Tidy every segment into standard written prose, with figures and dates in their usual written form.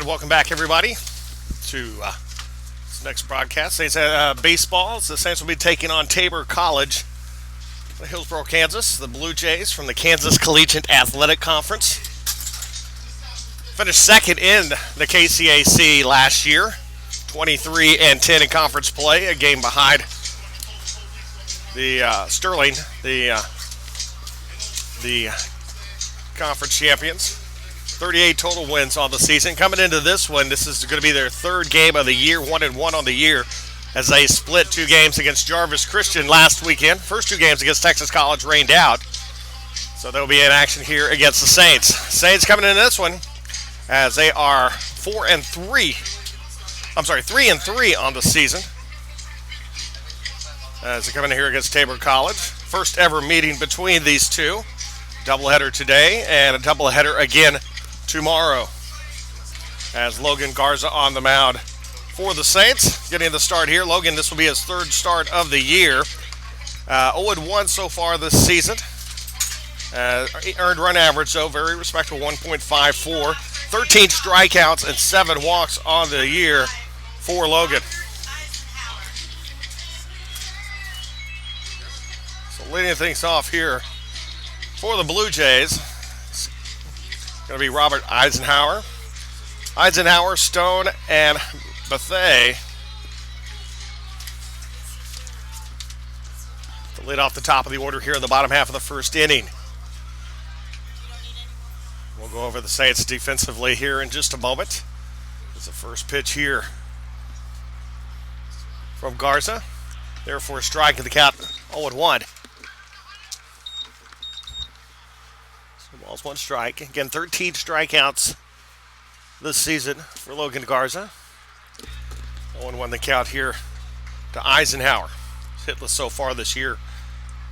welcome back everybody to this next broadcast. Saints baseball. The Saints will be taking on Tabor College, Hillsboro, Kansas. The Blue Jays from the Kansas Collegiate Athletic Conference finished second in the KCAC last year, 23-10 in conference play, a game behind the Sterling, the conference champions. 38 total wins on the season. Coming into this one, this is going to be their third game of the year, 1-1 on the year, as they split 2 games against Jarvis Christian last weekend. First 2 games against Texas College rained out, so they'll be in action here against the Saints. Saints coming into this one as they are 3-3 on the season, as they come in here against Tabor College. First ever meeting between these two. Doubleheader today and a doubleheader again tomorrow, as Logan Garza on the mound for the Saints. Getting the start here. Logan, this will be his third start of the year. 0-1 so far this season. Earned run average, though, very respectable, 1.54. 13 strikeouts and 7 walks on the year for Logan. So leading things off here for the Blue Jays, going to be Robert Eisenhower. Stone, and Bethay to lead off the top of the order here in the bottom half of the first inning. We'll go over the Saints defensively here in just a moment. It's the first pitch here from Garza. Therefore, striking the count 0-1. Balls, 1 strike. Again, 13 strikeouts this season for Logan Garza. 0-1 the count here to Eisenhower. He's hitless so far this year,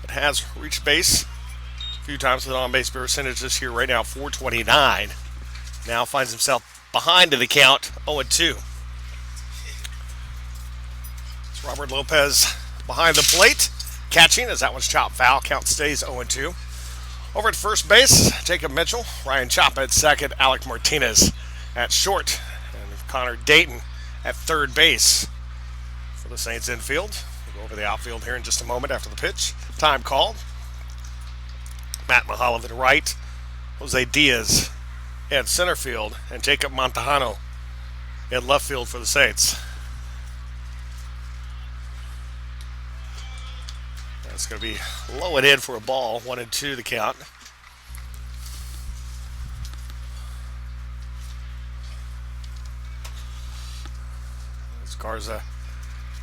but has reached base a few times with an on-base percentage this year. Right now, .429. Now finds himself behind in the count, 0-2. It's Robert Lopez behind the plate, catching as that one's chopped foul. Count stays 0-2. Over at first base, Jacob Mitchell, Ryan Chapa at second, Alec Martinez at short, and Connor Dayton at third base for the Saints infield. We'll go over the outfield here in just a moment after the pitch. Time called. Matt Mahalovic at right, Jose Diaz at center field, and Jacob Montejano at left field for the Saints. It's going to be low and in for a ball. 1-2 the count. As Garza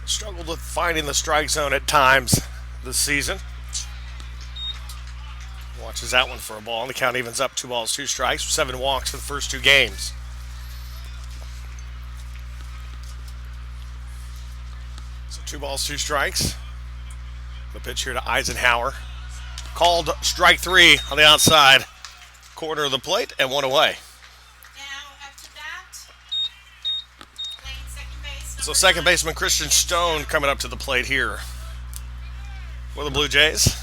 struggled with finding the strike zone at times this season. Watches that one for a ball. And the count evens up, 2 balls, 2 strikes, 7 walks for the first 2 games. So 2 balls, 2 strikes. The pitch here to Eisenhower. Called strike 3 on the outside corner of the plate, and 1 away. Now, after that, playing second base. So second baseman Christian Stone coming up to the plate here for the Blue Jays.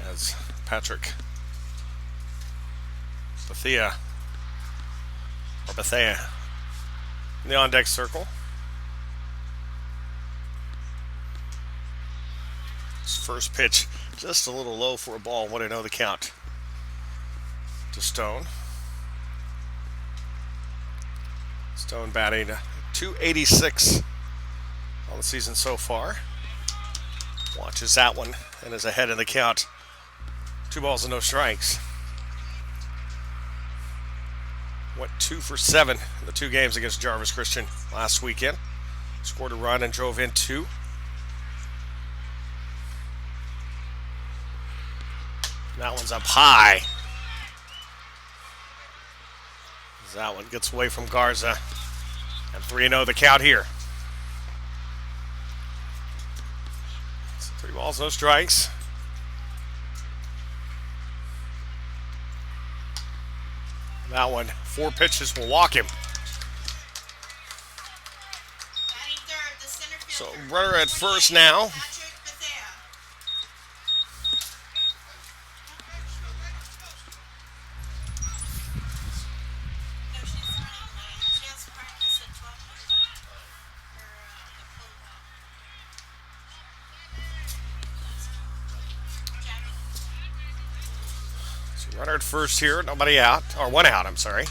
As Patrick Bethea in the on-deck circle. First pitch just a little low for a ball. 1-0 the count to Stone. Stone batting .286 on the season so far. Watches that one and is ahead in the count. 2 balls and no strikes. Went 2 for 7 in the 2 games against Jarvis Christian last weekend. Scored a run and drove in 2. That one's up high. That one gets away from Garza. And 3-0 the count here. So 3 balls, no strikes. That one, 4 pitches will walk him. So runner at first now. Runner at first here, nobody out, or one out, I'm sorry.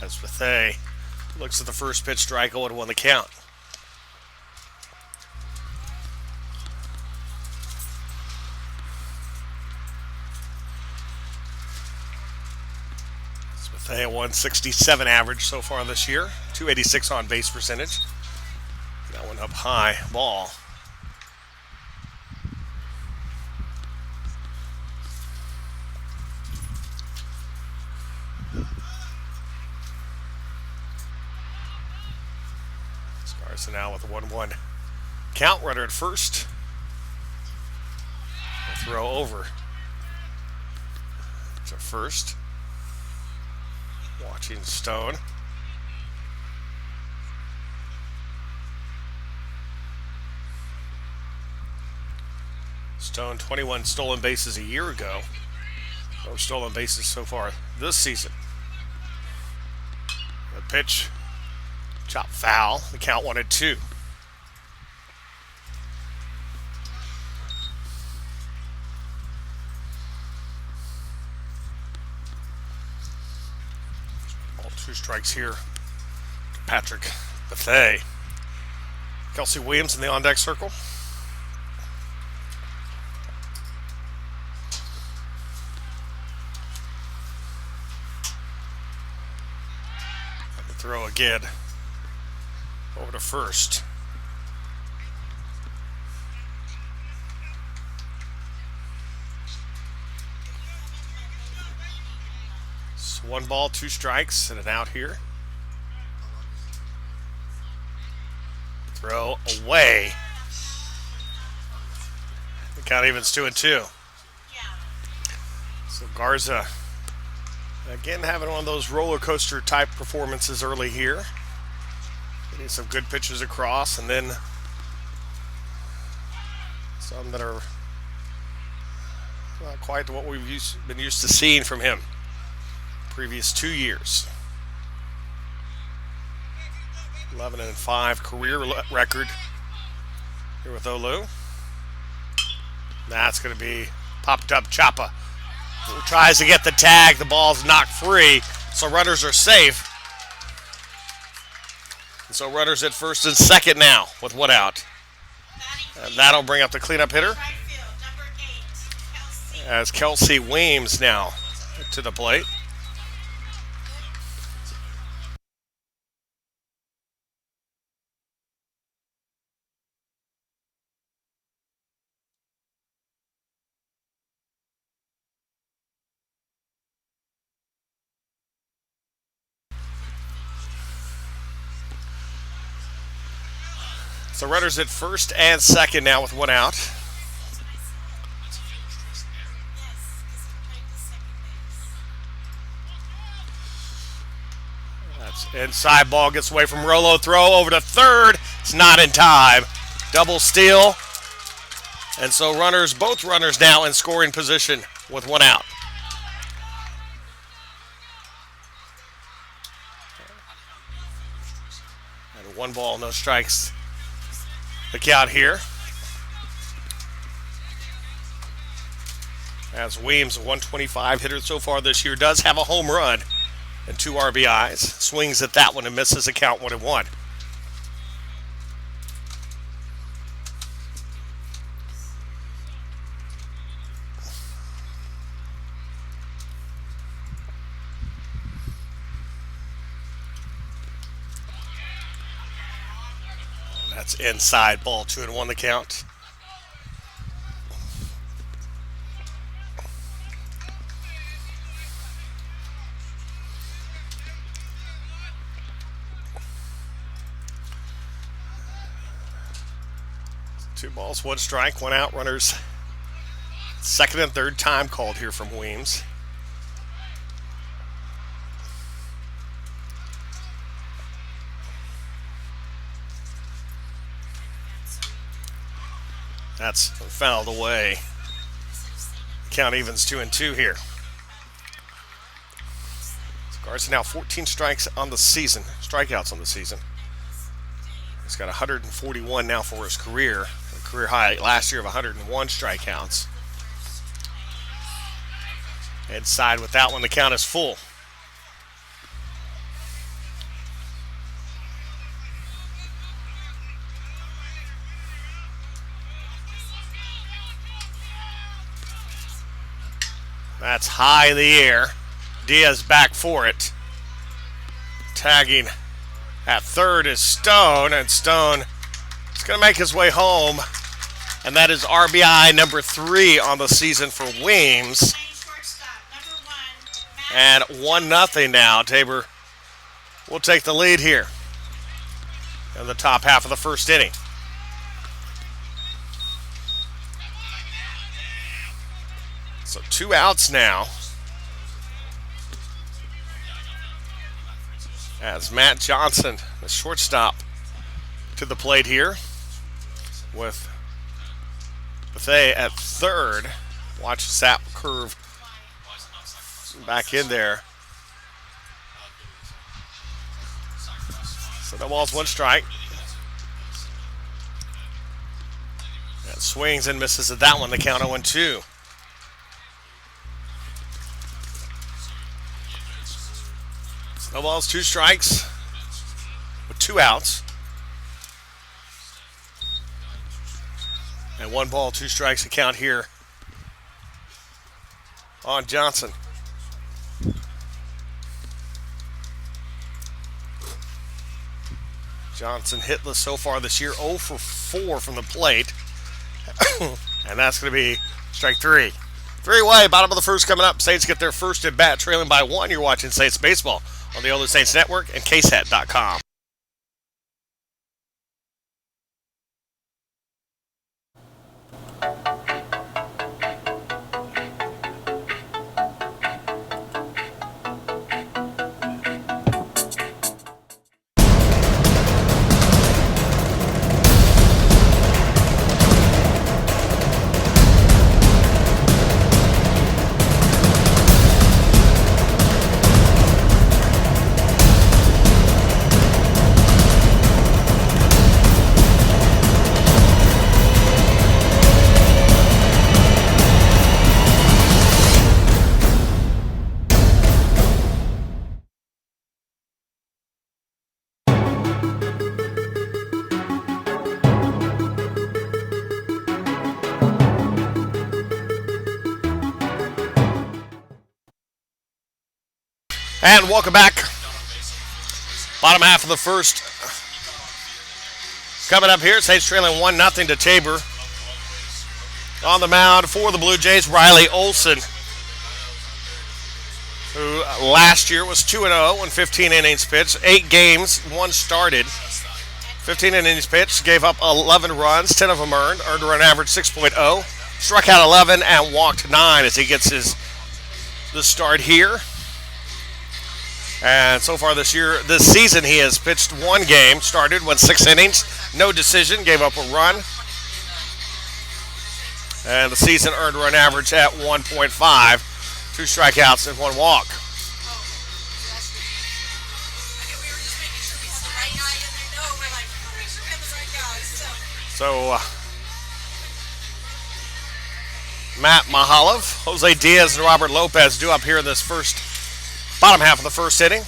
As Bethay looks at the first pitch, strike 0-1 the count. Bethay a 167 average so far this year, 286 on base percentage. That one up high, ball. Garza now with a 1-1 count. Runner at first. A throw over to first. Watching Stone. Stone 21 stolen bases a year ago. No stolen bases so far this season. The pitch. Chop foul. The count 1-2. Ball 2 strikes here to Patrick Bethay. Kelsey Williams in the on-deck circle. And the throw again. Over to first. So 1 ball, 2 strikes, and an out here. Throw away. The count evens 2-2. So Garza again having one of those roller coaster type performances early here. Getting some good pitches across, and then some that are not quite what we've been used to seeing from him previous 2 years. 11-5 career record here with OLLU. That's going to be popped up. Chapa who tries to get the tag. The ball's knocked free, so runners are safe. And so runners at first and second now with 1 out. And that'll bring up the cleanup hitter. As Kelsey Weems now to the plate. So runners at first and second now with 1 out. That's inside, ball gets away from Rolo. Throw over to third. It's not in time. Double steal. And so both runners now in scoring position with 1 out. And 1 ball, no strikes. The count here. As Weems, a 125 hitter so far this year, does have a home run and 2 RBIs. Swings at that one and misses the count 1-1. That's inside, ball 2-1 the count. Two balls, 1 strike, 1 out. Runners second and third time called here from Weems. That's fouled away. Count evens 2-2 here. So Garza now 14 strikes on the season, strikeouts on the season. He's got 141 now for his career. A career high last year of 101 strikeouts. Inside with that one, the count is full. That's high in the air. Diaz back for it. Tagging at third is Stone, and Stone is going to make his way home. And that is RBI number 3 on the season for Weems. And 1-0 now. Tabor will take the lead here in the top half of the first inning. So 2 outs now, as Matt Johnson, the shortstop, to the plate here with Bethay at third. Watch Sap curve back in there. So no balls, 1 strike. And swings and misses at that one. The count 0-2. No balls, 2 strikes with 2 outs. And 1 ball, 2 strikes to count here on Johnson. Johnson hitless so far this year, 0 for 4 from the plate. And that's going to be strike 3. 3 away, bottom of the first coming up. Saints get their first at bat, trailing by 1. You're watching Saints Baseball on the OLLU Saints Network and KSAT.com. And welcome back. Bottom half of the first. Coming up here, Saints trailing 1-0 to Tabor. On the mound for the Blue Jays, Riley Olson, who last year was 2-0 in 15 innings pitched, 8 games, 1 started. 15 innings pitched, gave up 11 runs, 10 of them earned a run average 6.0, struck out 11 and walked 9 as he gets the start here. And so far this season, he has pitched 1 game, started, went 6 innings, no decision, gave up a run. And the season earned run average at 1.5, 2 strikeouts and 1 walk. So, Matt Mahalov, Jose Diaz, and Robert Lopez due up here in this bottom half of the first inning.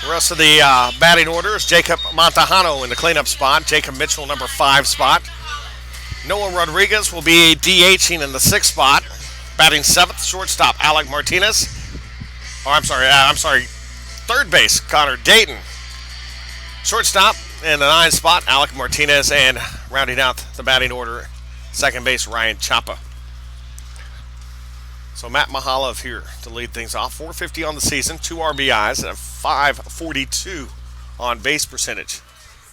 The rest of the batting order is Jacob Montejano in the cleanup spot. Jacob Mitchell, number 5 spot. Noah Rodriguez will be DHing in the 6th spot. Batting 7th, shortstop Alec Martinez. Third base, Connor Dayton. Shortstop in the 9th spot, Alec Martinez. And rounding out the batting order, second base, Ryan Chapa. So Matt Mahalov here to lead things off. 450 on the season, 2 RBIs, and a 542 on base percentage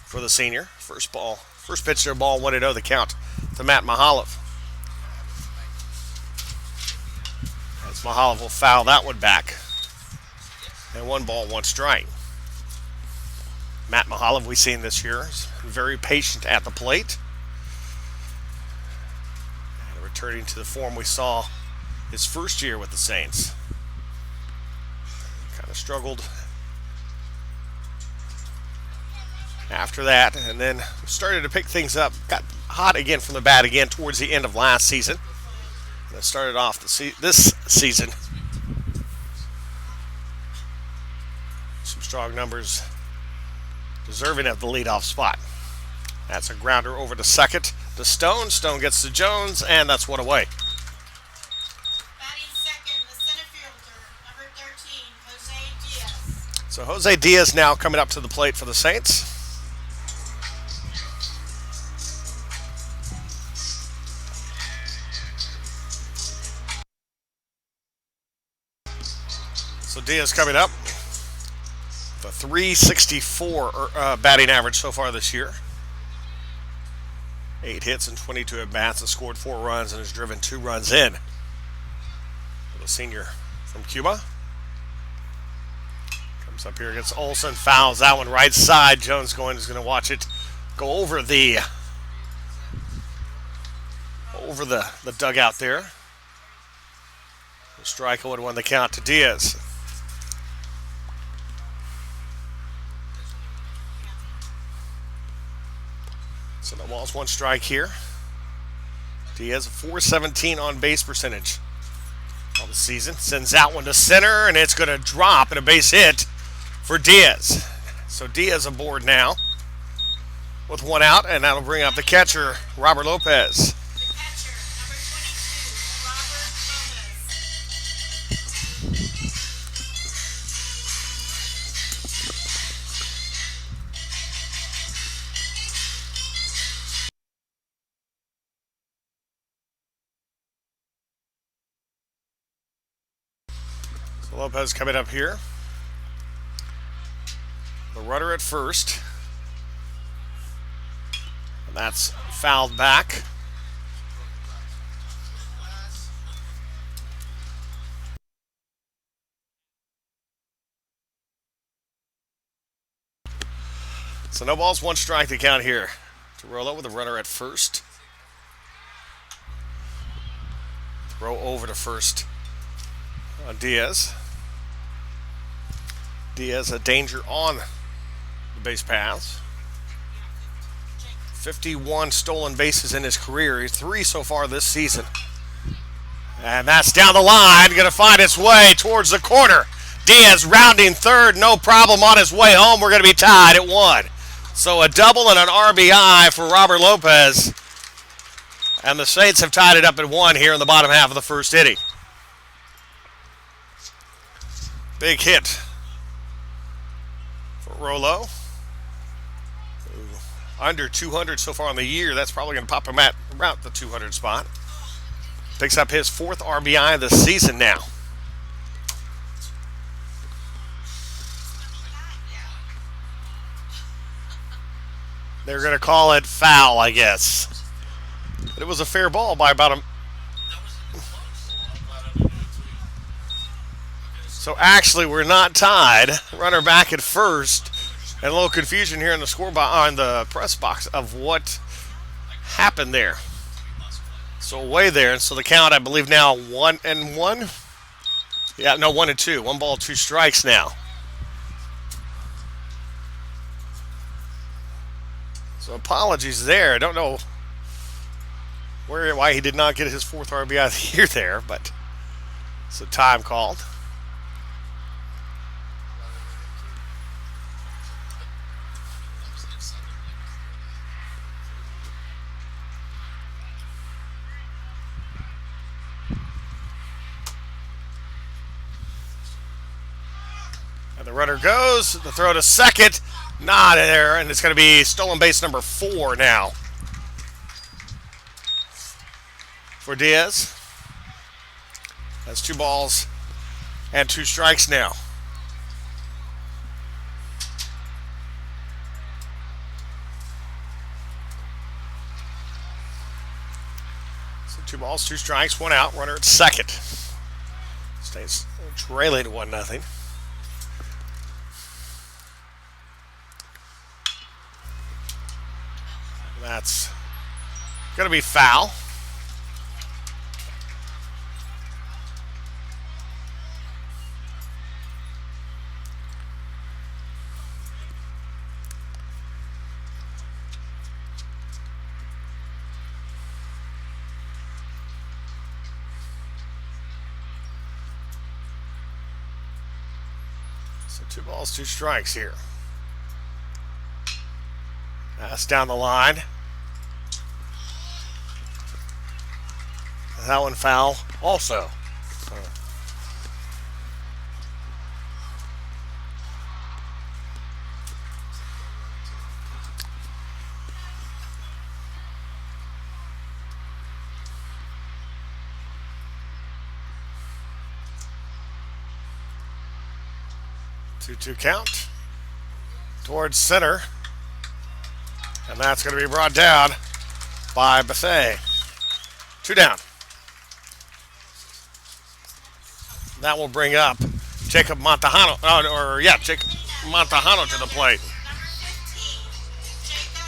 for the senior. First pitch to a ball, 1-0 the count to Matt Mahalov. As Mahalov will foul that one back. And 1 ball, 1 strike. Matt Mahalov we've seen this year is very patient at the plate. And returning to the form we saw his first year with the Saints. Kind of struggled after that, and then started to pick things up. Got hot again from the bat again towards the end of last season. that started off this season. Some strong numbers deserving of the leadoff spot. That's a grounder over to second to Stone. Stone gets to Jones, and that's one away. Batting second, the center fielder, number 13, Jose Diaz. So Jose Diaz now coming up to the plate for the Saints. So Diaz coming up. The 364 batting average so far this year. 8 hits and 22 at-bats, has scored 4 runs and has driven 2 runs in. The senior from Cuba. Comes up here against Olson, fouls that one right side. Jones is going to watch it go over the dugout there. The strike would win the count to Diaz. So no balls, 1 strike here. Diaz, 417 on base percentage on the season. Sends that one to center, and it's going to drop and a base hit for Diaz. So Diaz aboard now with 1 out, and that'll bring up the catcher, Robert Lopez. The catcher, number 22, Robert So Lopez coming up here. The runner at first. And that's fouled back. So no balls, 1 strike to count here. To roll out with a runner at first. Throw over to first on Diaz. Diaz a danger on the base paths. 51 stolen bases in his career. He's 3 so far this season. And that's down the line. Going to find its way towards the corner. Diaz rounding third. No problem on his way home. We're going to be tied at 1. So a double and an RBI for Robert Lopez. And the Saints have tied it up at 1 here in the bottom half of the first inning. Big hit for Rollo. Under 200 so far in the year. That's probably going to pop him at around the 200 spot. Picks up his 4th RBI of the season now. They're going to call it foul, I guess. But it was a fair ball by about a... So actually, we're not tied. Runner back at first. And a little confusion here in the on the press box of what happened there. So away there. And so the count, I believe now 1-1. Yeah, no, 1-2. 1 ball, 2 strikes now. So apologies there. I don't know why he did not get his 4th RBI of the year there, but it's a time called. And the runner goes, the throw to second, not there, and it's going to be stolen base number 4 now for Diaz. That's 2 balls and 2 strikes now. So 2 balls, 2 strikes, 1 out, runner at second. Stays trailing 1-0. That's going to be foul. So 2 balls, 2 strikes here. That's down the line. That one foul also. 2-2 count towards center. And that's going to be brought down by Bethea. 2 down. That will bring up Jacob Montejano. Jacob Montejano to the plate. Number 15, Jacob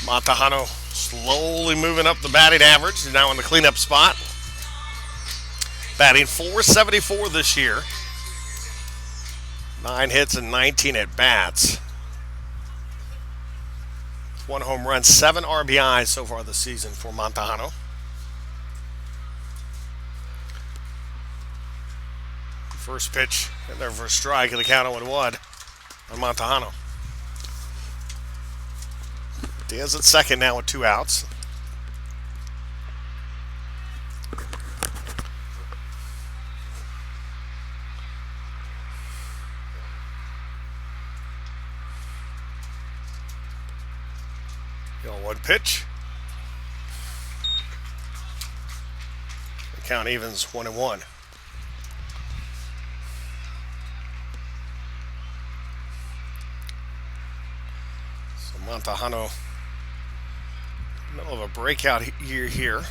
Montejano. Montejano slowly moving up the batting average. He's now in the cleanup spot. Batting .474 this year. 9 hits and 19 at bats. 1 home run, 7 RBIs so far this season for Montejano. First pitch in there for a strike, and the count 0-1 on Montejano. Diaz at second now with 2 outs. The 0-1 pitch. The count evens 1-1. Montejano, middle of a breakout year here.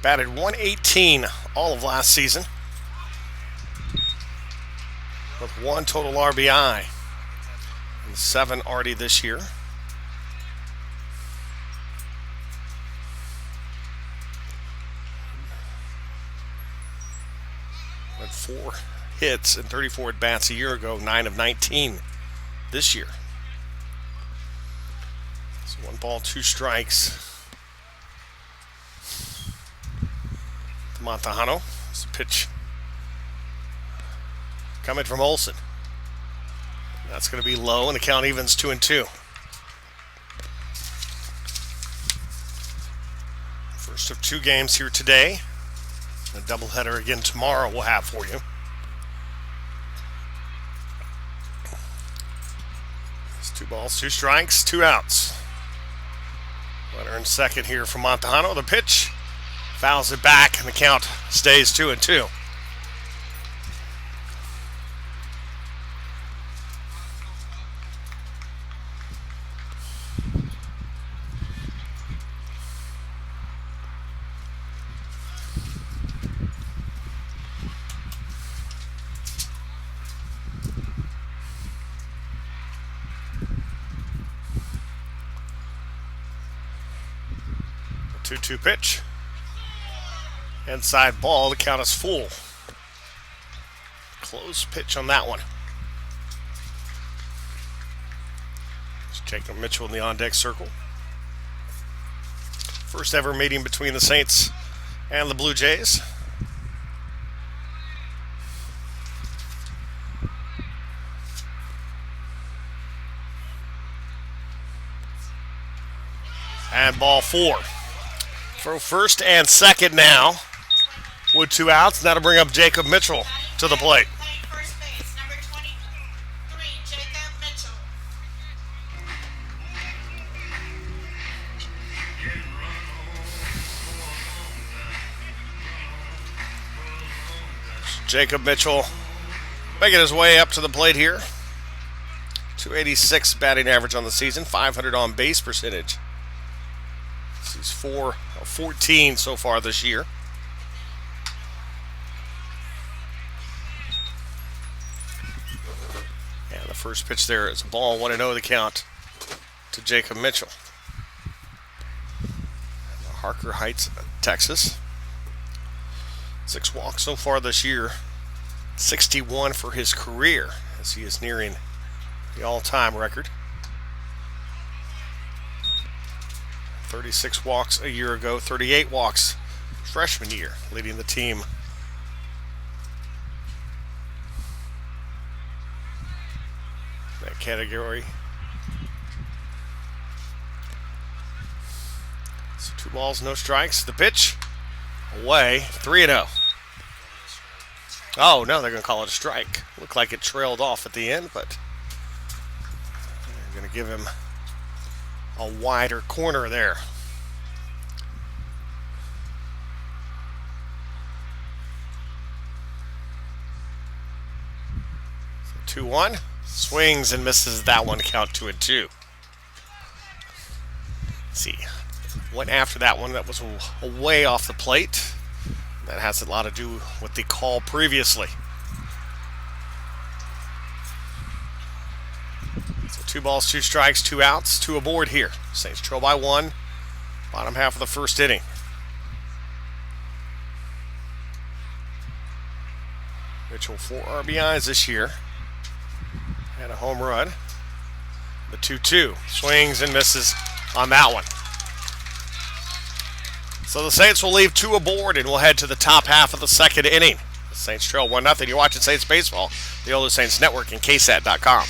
Batted .118 all of last season, with 1 total RBI and 7 already this year. Had 4 hits and 34 at bats a year ago, 9 of 19 this year. 1 ball, 2 strikes. To Montejano. It's a pitch coming from Olsen. That's going to be low, and the count evens 2-2. First of 2 games here today. A doubleheader again tomorrow we'll have for you. It's 2 balls, 2 strikes, 2 outs. Runner in second here from Montejano. The pitch fouls it back, and the count stays 2-2. The 2-2 pitch. Inside ball, the count is full. Close pitch on that one. It's Jacob Mitchell in the on-deck circle. First ever meeting between the Saints and the Blue Jays. And ball 4. For first and second now with 2 outs. That'll bring up Jacob Mitchell to the plate. Playing first base, number 23, Jacob Mitchell. Jacob Mitchell making his way up to the plate here. 286 batting average on the season, 500 on base percentage. He's 4 of 14 so far this year. And the first pitch there is a ball, 1-0 the count to Jacob Mitchell. Harker Heights, Texas. 6 walks so far this year. 61 for his career as he is nearing the all-time record. 36 walks a year ago, 38 walks freshman year, leading the team that category. So 2 balls, no strikes. The pitch away, 3-0. Oh no, they're going to call it a strike. Looked like it trailed off at the end, but they're going to give him a wider corner there. So 2-1. Swings and misses that one, count 2-2. Let's see. Went after that one. That was way off the plate. That has a lot to do with the call previously. So 2 balls, 2 strikes, 2 outs, 2 aboard here. Saints trail by 1. Bottom half of the first inning. Mitchell 4 RBIs this year. Had a home run. The 2-2. Swings and misses on that one. So the Saints will leave 2 aboard and we'll head to the top half of the second inning. The Saints trail 1-0. You're watching Saints Baseball, the OLLU Saints Network, and KSAT.com.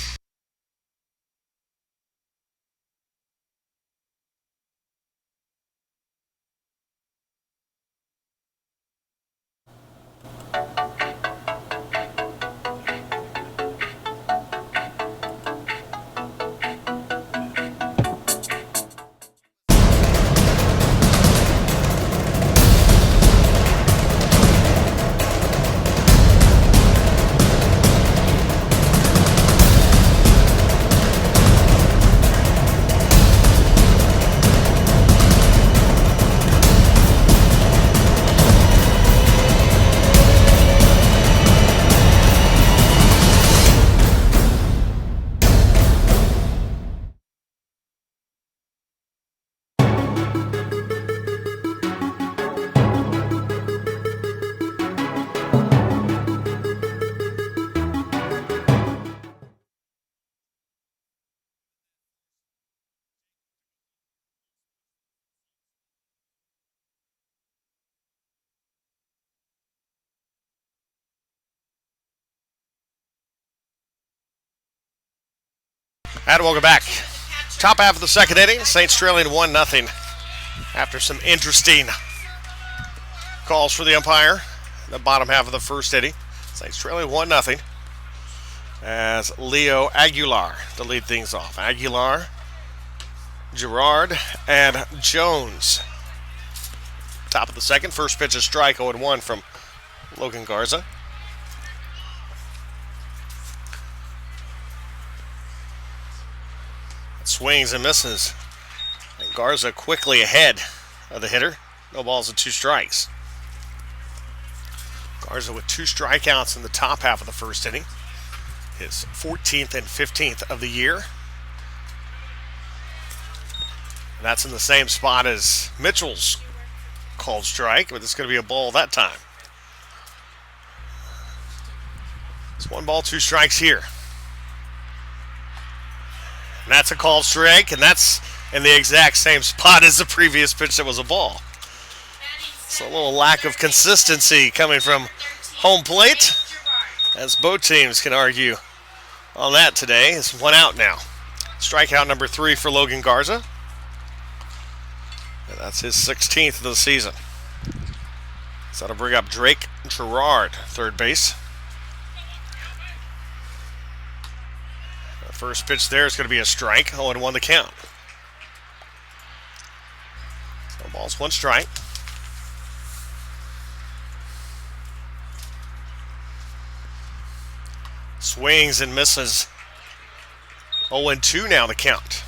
And welcome back. Top half of the second inning. Saints trailing 1-0 after some interesting calls for the umpire in the bottom half of the first inning. Saints trailing 1-0 as Leo Aguilar to lead things off. Aguilar, Gerard, and Jones. Top of the second. First pitch, a strike, 0-1 from Logan Garza. Swings and misses. And Garza quickly ahead of the hitter. No balls and 2 strikes. Garza with 2 strikeouts in the top half of the first inning. His 14th and 15th of the year. And that's in the same spot as Mitchell's called strike, but it's going to be a ball that time. It's 1 ball, 2 strikes here. And that's a called strike, and that's in the exact same spot as the previous pitch that was a ball. So a little lack of consistency coming from home plate, as both teams can argue on that today. It's 1 out now. Strikeout number 3 for Logan Garza. And that's his 16th of the season. So that'll bring up Drake Gerard, third base. First pitch there is going to be a strike. 0-1 the count. So ball's 1 strike. Swings and misses. 0-2 now the count.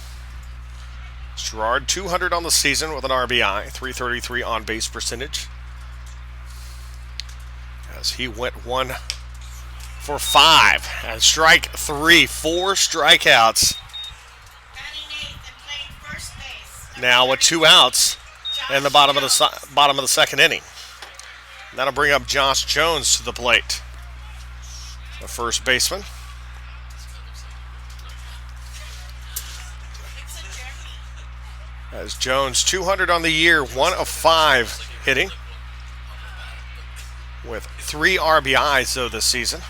Gerard 200 on the season with an RBI, 333 on base percentage. As he went 1 for 5 and strike 3, 4 strikeouts. Now with 2 outs in the bottom of the second inning. That'll bring up Josh Jones to the plate, the first baseman. As Jones 200 on the year, 1 of 5 hitting, with 3 RBIs though this season.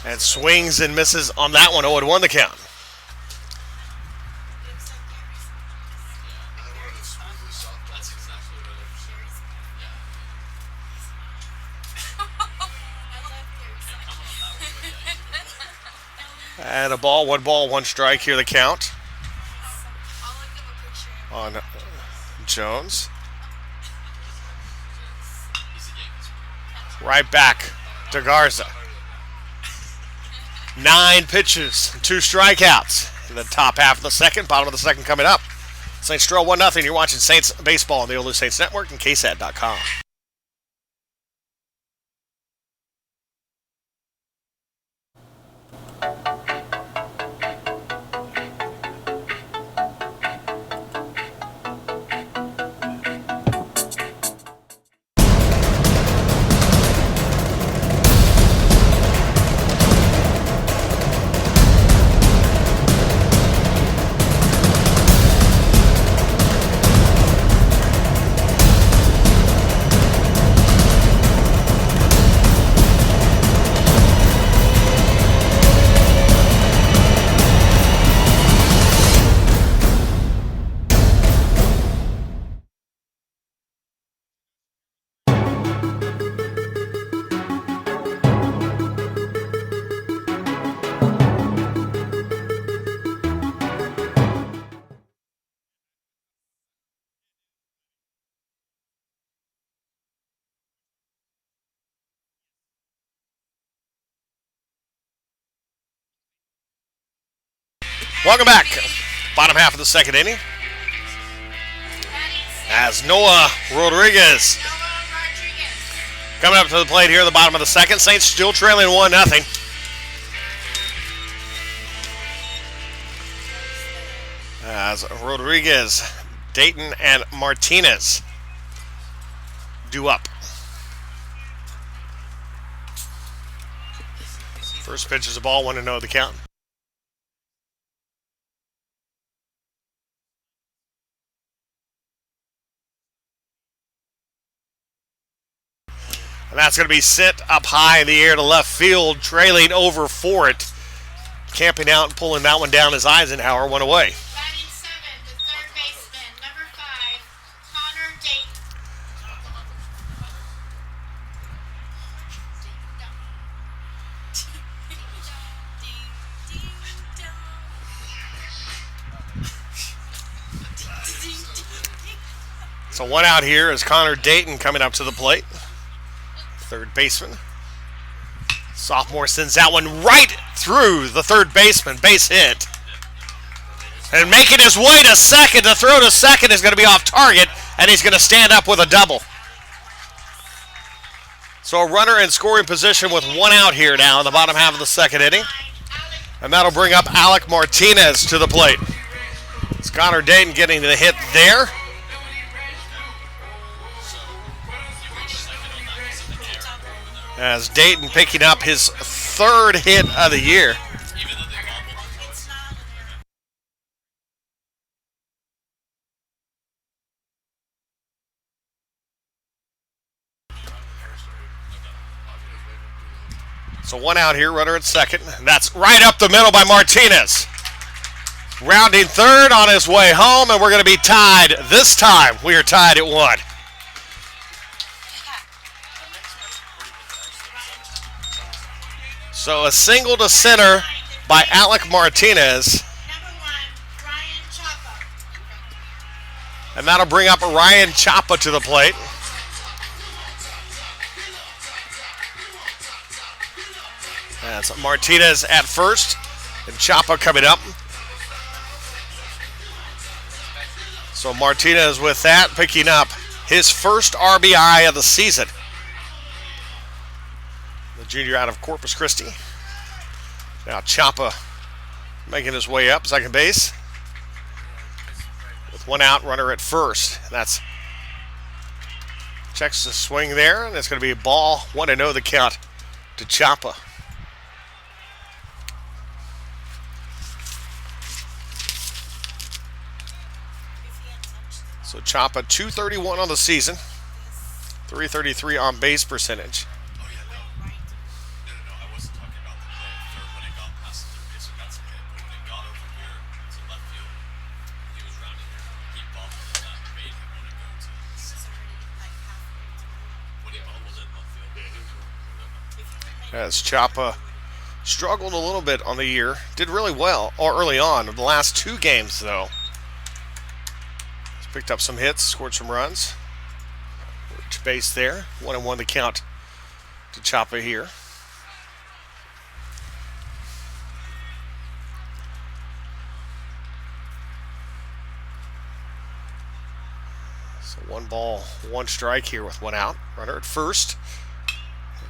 And swings and misses on that one. 0-1 the count. And a ball, one strike here the count on Jones. Right back to Garza. 9 pitches, 2 strikeouts in the top half of the second. Bottom of the second coming up. Saints trail 1-0. You're watching Saints baseball on the OLLU Saints Network and KSAT.com. Welcome back. Bottom half of the second inning. As Noah Rodriguez coming up to the plate here at the bottom of the second. Saints still trailing 1-0. As Rodriguez, Dayton, and Martinez due up. First pitch is a ball, 1-0 the count. And that's going to be sent up high in the air to left field, trailing over for it. Camping out and pulling that one down is Eisenhower, one away. Batting 7, the third baseman, number 5, Connor Dayton. So 1 out here is Connor Dayton coming up to the plate. Third baseman. Sophomore sends that one right through the third baseman. Base hit. And making his way to second. The throw to second is going to be off target, and he's going to stand up with a double. So a runner in scoring position with 1 out here now in the bottom half of the second inning. And that'll bring up Alec Martinez to the plate. It's Connor Dayton getting the hit there. As Dayton picking up his 3rd hit of the year. So 1 out here, runner at second. That's right up the middle by Martinez. Rounding third on his way home, and we're going to be tied this time. We are tied at 1. So a single to center by Alec Martinez. Number 1, Ryan Chapa. And that'll bring up Ryan Chapa to the plate. That's Martinez at first, and Chapa coming up. So Martinez with that, picking up his first RBI of the season. The junior out of Corpus Christi. Now Chapa making his way up, second base. With 1 out, runner at first. That's checks the swing there, and it's going to be a ball, 1-0 the count to Chapa. So Chapa, 231 on the season, 333 on base percentage. as Chapa struggled a little bit on the year. Did really well early on. The last 2 games, though, he's picked up some hits, scored some runs. Rich base there. 1-1 the count to Chapa here. So 1 ball, 1 strike here with 1 out. Runner at first.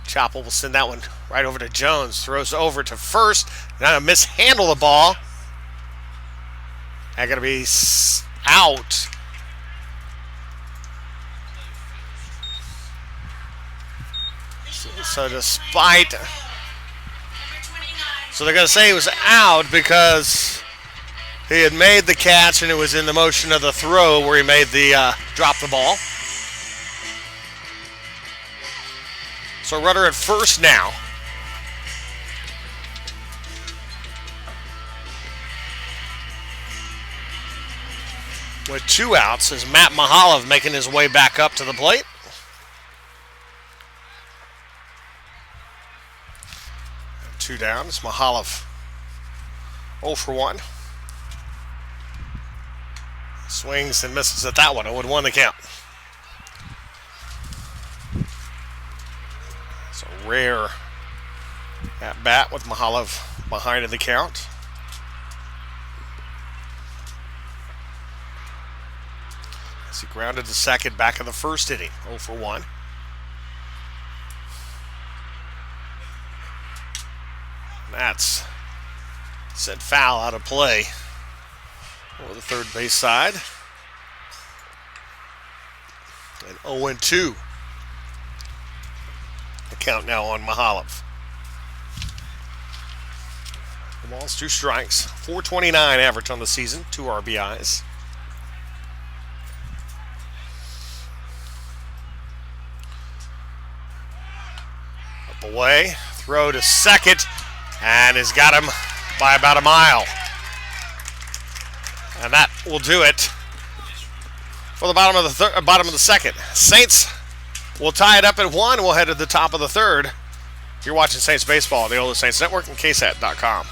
Chapel will send that one right over to Jones. Throws over to first. Now to mishandle the ball. That going to be out. So despite... So they're going to say he was out because he had made the catch and it was in the motion of the throw where he made the drop the ball. So runner at first now. With 2 outs is Matt Mahalov making his way back up to the plate. And 2 down. It's Mahalov 0 for 1. Swings and misses at that one. 0-1 the count. It's a rare at bat with Mahalov behind in the count. As he grounded to second back in the first inning. 0 for 1. That's sent foul out of play over the third base side. And 0-2. The count now on Mahalov. The ball's 2 strikes. 4.29 average on the season. 2 RBIs. Up away. Throw to second. And has got him by about a mile. And that will do it for the bottom of the second. Saints will tie it up at 1. We'll head to the top of the third. You're watching Saints baseball on the OLLU Saints Network and KSAT.com.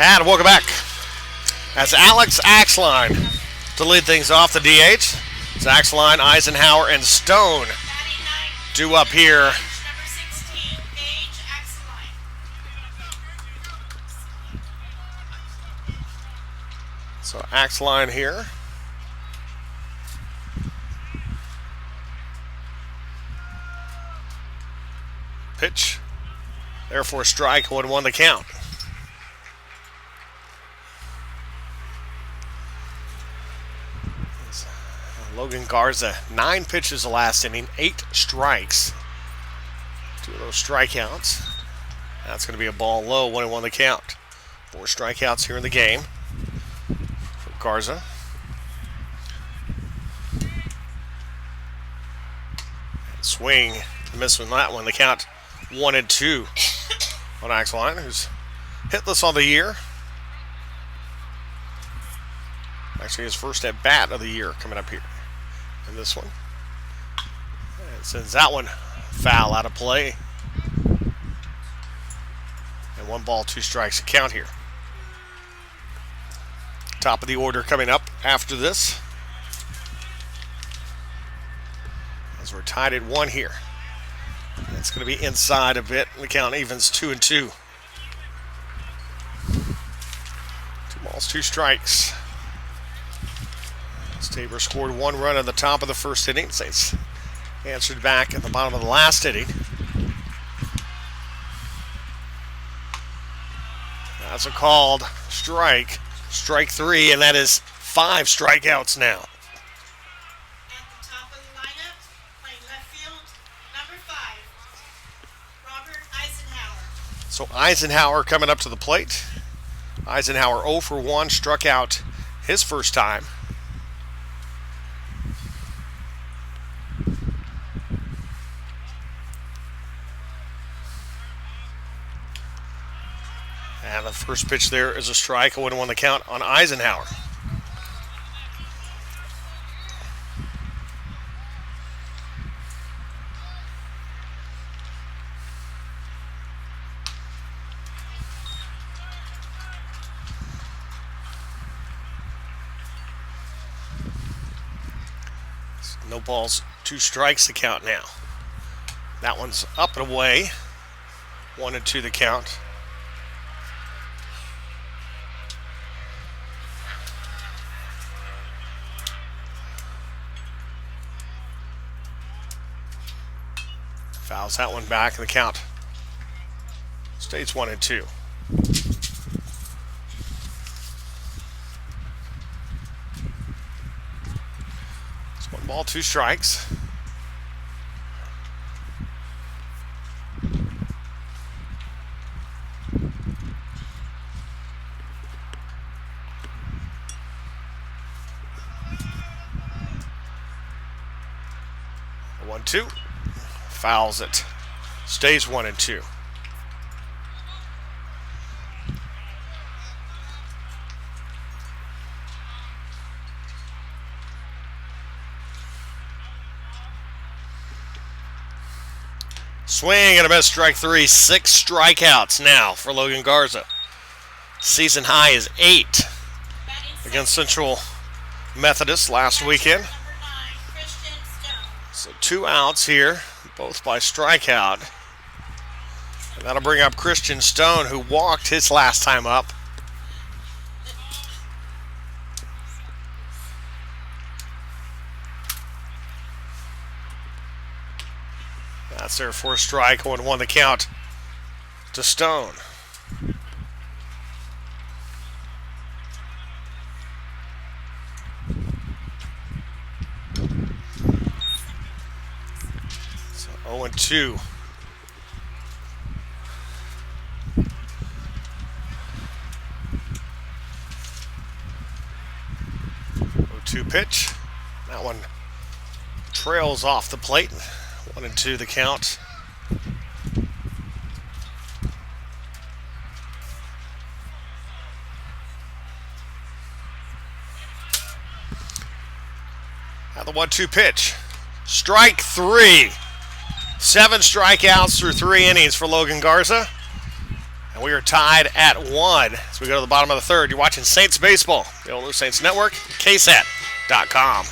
And welcome back. That's Alex Axline to lead things off the DH. It's Axline, Eisenhower, and Stone due up here. Number 16, Gage Axeline. So Axline here. Pitch. Therefore, strike, 1-1 the count. Logan Garza, 9 pitches the last inning, 8 strikes. 2 of those strikeouts. That's going to be a ball low, 1-1 the count. 4 strikeouts here in the game for Garza. And swing, miss on that one. The count 1-2 on Axline, who's hitless on the year. Actually, his first at bat of the year coming up here. And this one. And sends that one foul out of play. And 1 ball, 2 strikes to count here. Top of the order coming up after this. As we're tied at 1 here. It's going to be inside a bit. The count evens 2-2. 2 balls, 2 strikes. Tabor scored 1 run in the top of the first inning. Saints answered back at the bottom of the last inning. That's a called strike. Strike 3, and that is 5 strikeouts now. At the top of the lineup, playing left field, number 5, Robert Eisenhower. So Eisenhower coming up to the plate. Eisenhower 0 for 1, struck out his first time. And the first pitch there is a strike. 0-1 the count on Eisenhower. No balls, 2 strikes the count now. That one's up and away. 1-2 the count. Fouls that one back, and the count stays 1-2. It's 1 ball, 2 strikes. A 1-2. Fouls it. Stays 1-2. Swing and a miss, strike 3. 6 strikeouts now for Logan Garza. Season high is 8 against Central Methodist last weekend. So 2 outs here, both by strikeout. And that'll bring up Christian Stone, who walked his last time up. That's their 4th strike, 1-1 the count to Stone. So 0-2. 0-2 pitch. That one trails off the plate. 1-2 the count. Now the 1-2 pitch. Strike 3. 7 strikeouts through 3 innings for Logan Garza. And we are tied at 1 as we go to the bottom of the 3rd. You're watching Saints Baseball, the OLLU Saints Network, KSAT.com.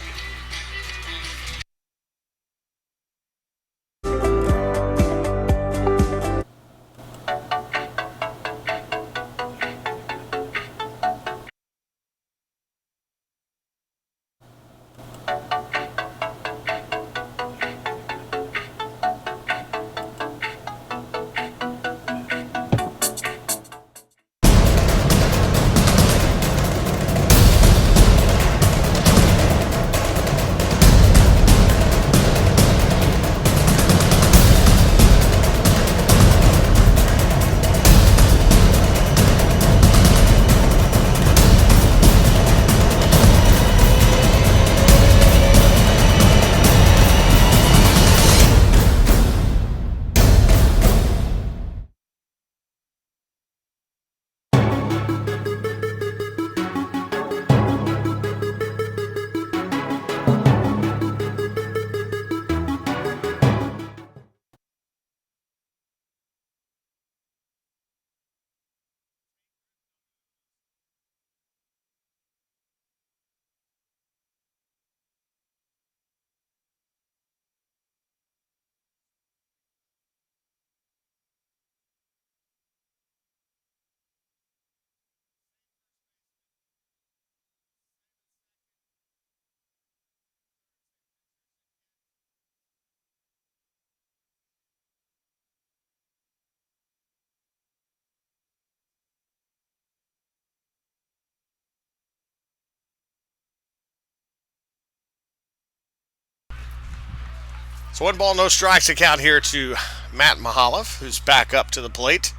So 1 ball, no strikes account here to Matt Mahalev, who's back up to the plate.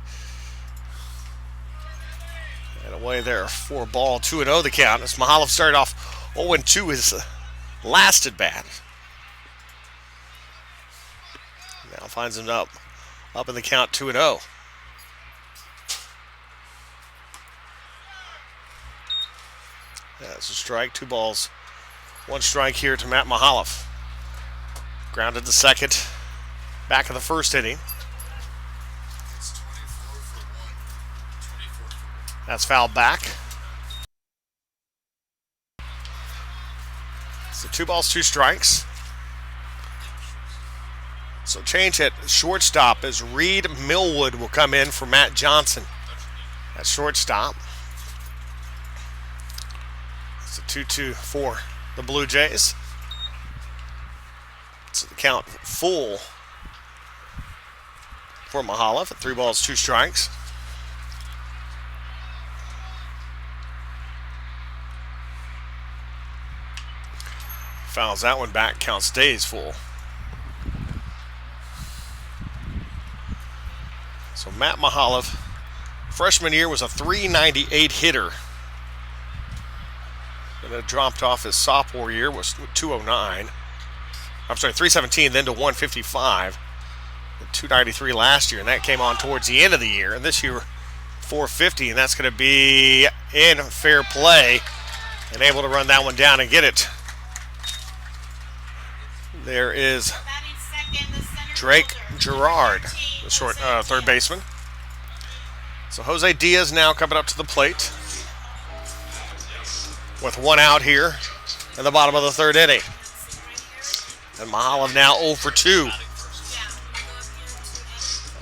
And away there, 4 ball, 2-0 the count. As Mahalev started off 0-2 his last at bat. Now finds him up in the count, 2-0. That's a strike, 2 balls, 1 strike here to Matt Mahalev. Grounded to second, back of the first inning. That's fouled back. So 2 balls, 2 strikes. So change at shortstop as Reed Millwood will come in for Matt Johnson at shortstop. It's a 2-2 for the Blue Jays. So the count full for Mahalev at 3 balls, 2 strikes. Fouls that one back, count stays full. So Matt Mahalev, freshman year, was a .398 hitter. And it dropped off his sophomore year, was 209. I'm sorry, 317, then to 155. 293 last year, and that came on towards the end of the year. And this year, 450, and that's going to be in fair play. And able to run that one down and get it. There is Drake Gerard, the short third baseman. So Jose Diaz now coming up to the plate with 1 out here in the bottom of the 3rd inning. And Mahalev now 0 for 2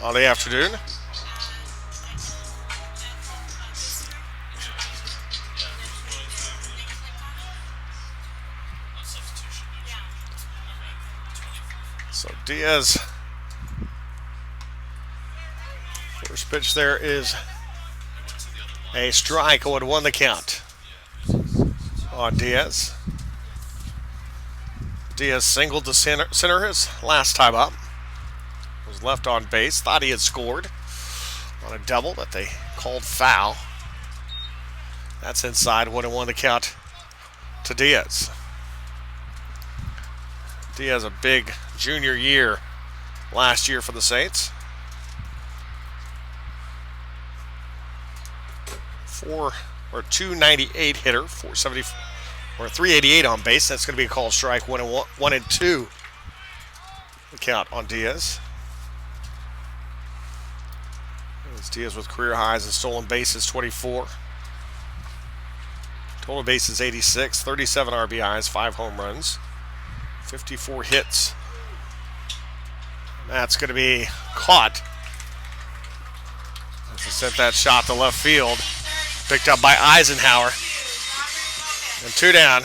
on the afternoon. So Diaz, first pitch there is a strike, 0-1 the count on Diaz. Diaz singled to center his last time up. Was left on base, thought he had scored on a double that they called foul. That's inside, 1-1 the count to Diaz. Diaz a big junior year last year for the Saints. 298 hitter, 470 or 388 on base. That's going to be a called strike, 1-2. The count on Diaz. It's Diaz with career highs in stolen bases, 24. Total bases, 86. 37 RBIs, 5 home runs, 54 hits. That's going to be caught. As he sent that shot to left field. Picked up by Eisenhower. And 2 down.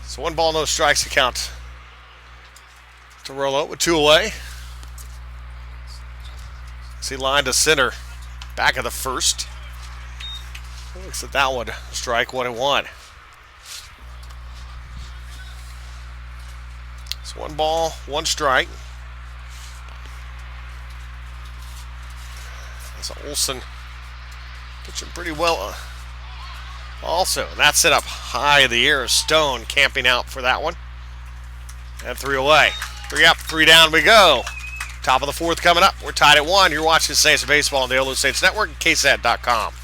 So 1 ball, no strikes to count to Rollo with 2 away. See line to center, back of the first. Looks at that one, strike, 1-1. So 1 ball, 1 strike. That's Olsen pitching pretty well. Also, that's set up high in the air. Stone camping out for that one. And 3 away. 3 up, 3 down we go. Top of the 4th coming up. We're tied at 1. You're watching Saints Baseball on the OLLU Saints Network and KSAT.com.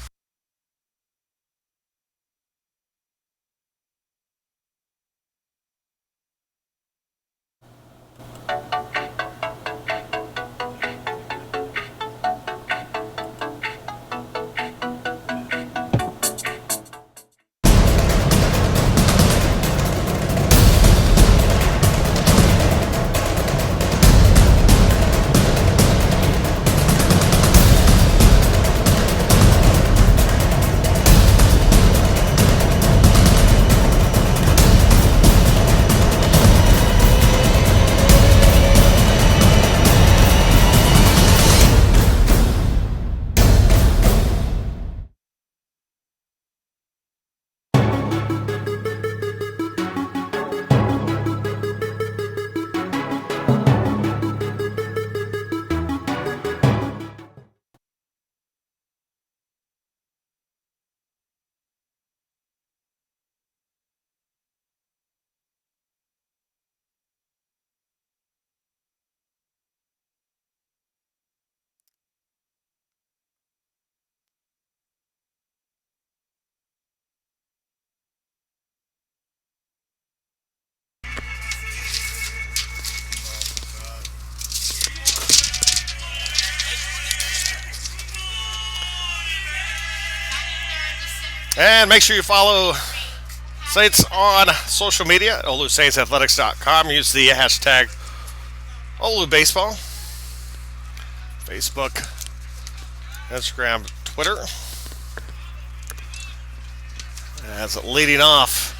And make sure you follow Saints on social media, OLLUSaintsAthletics.com. Use the hashtag OLLUBaseball. Facebook, Instagram, Twitter. As leading off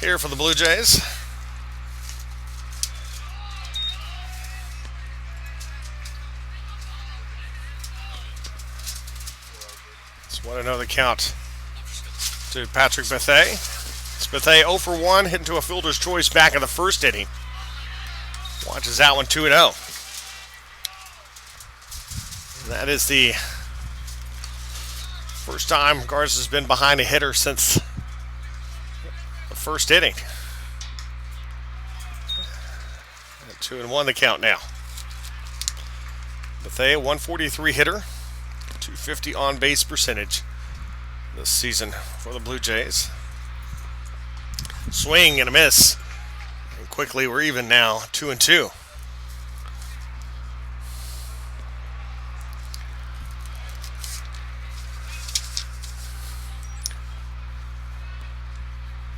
here for the Blue Jays. Just want to know the count to Patrick Bethea. It's Bethea 0 for 1, hitting to a fielder's choice back in the first inning. Watches that one 2-0. That is the first time Garza's been behind a hitter since the first inning. 2-1 the count now. Bethea, 143 hitter, 250 on base percentage this season for the Blue Jays. Swing and a miss. And quickly we're even now, 2-2.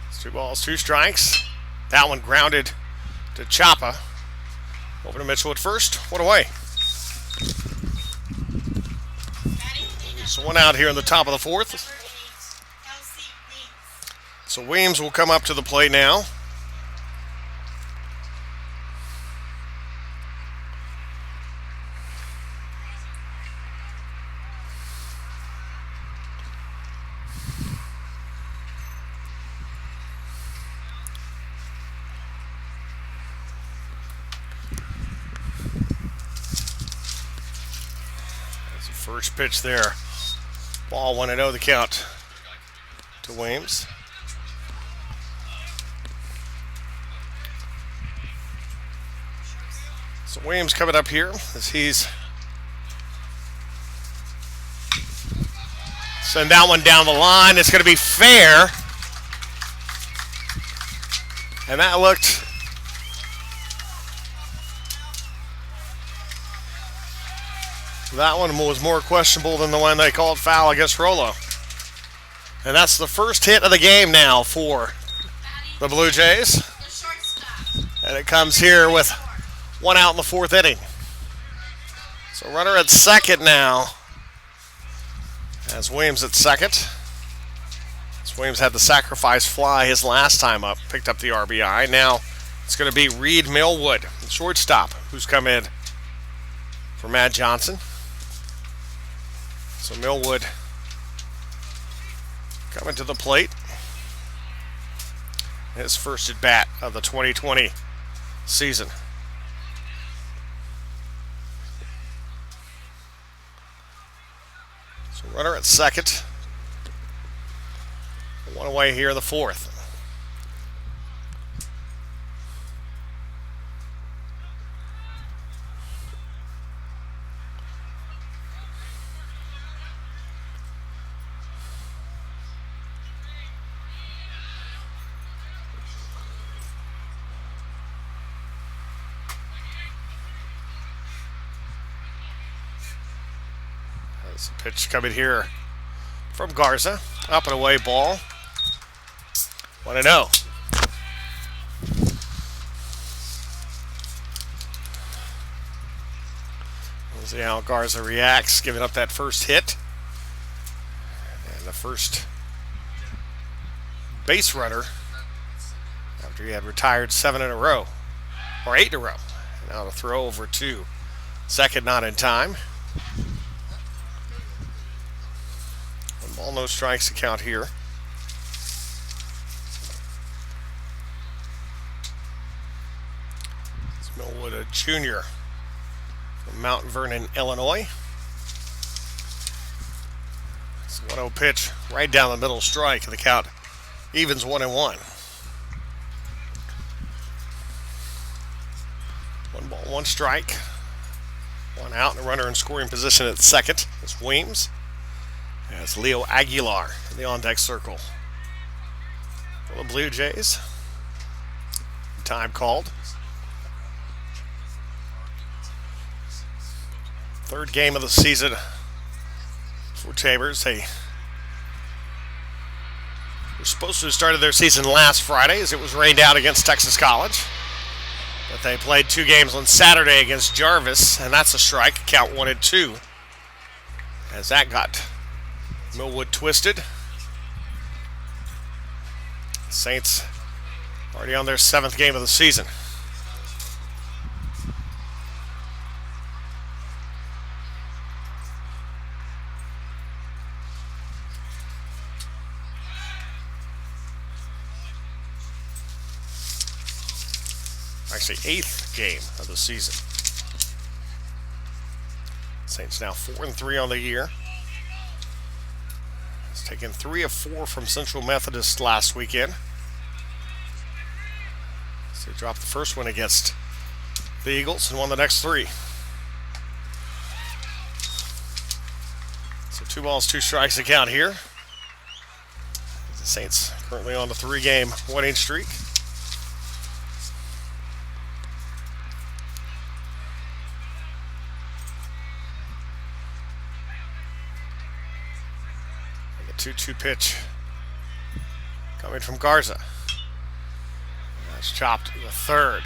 It's 2 balls, 2 strikes. That one grounded to Chapa. Over to Mitchell at first. One away. So 1 out here in the top of the 4th. So Weems will come up to the plate now. That's the first pitch there. Ball 1-0 the count to Weems. So Williams coming up here as he's send that one down the line. It's going to be fair. And that looked that one was more questionable than the one they called foul against Rollo. And that's the first hit of the game now for the Blue Jays. And it comes here with 1 out in the 4th inning. So runner at second now. As Williams at second. As Williams had the sacrifice fly his last time up. Picked up the RBI. Now it's going to be Reed Millwood, the shortstop, who's come in for Matt Johnson. So Millwood coming to the plate. His first at bat of the 2020 season. So runner at second. 1 away here in the 4th. There's a pitch coming here from Garza. Up and away ball. 1-0. We'll see how Garza reacts, giving up that first hit. And the first base runner after he had retired 7 in a row. Or 8 in a row. Now to throw over to second, not in time. 1 ball, no strikes to count here. It's Millwood, a junior from Mount Vernon, Illinois. It's a 1-0 pitch right down the middle, strike, and the count evens 1-1. 1 ball, 1 strike. 1 out, and a runner in scoring position at second. It's Weems. As Leo Aguilar in the on-deck circle for the Blue Jays. Time called. 3rd game of the season for Tabors. They were supposed to have started their season last Friday as it was rained out against Texas College. But they played 2 games on Saturday against Jarvis, and that's a strike. Count 1-2. As that got Millwood twisted. Saints already on their 7th game of the season. Actually, 8th game of the season. Saints now 4-3 on the year. It's taken 3 of 4 from Central Methodist last weekend. So they dropped the first one against the Eagles and won the next 3. So 2 balls, 2 strikes to count here. The Saints currently on the 3-game winning streak. The 2-2 pitch coming from Garza. That's chopped to the third.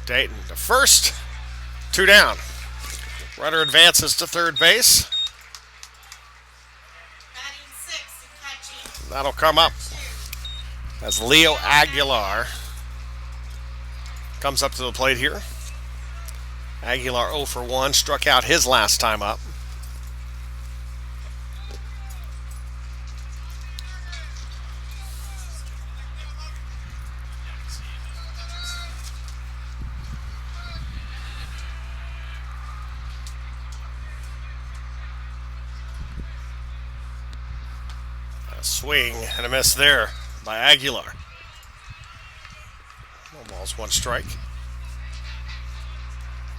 Dayton to first. 2 down. Runner advances to third base. Batting 6 and catching. That'll come up as Leo Aguilar comes up to the plate here. Aguilar 0 for 1, struck out his last time up. Swing and a miss there by Aguilar. No balls, 1 strike.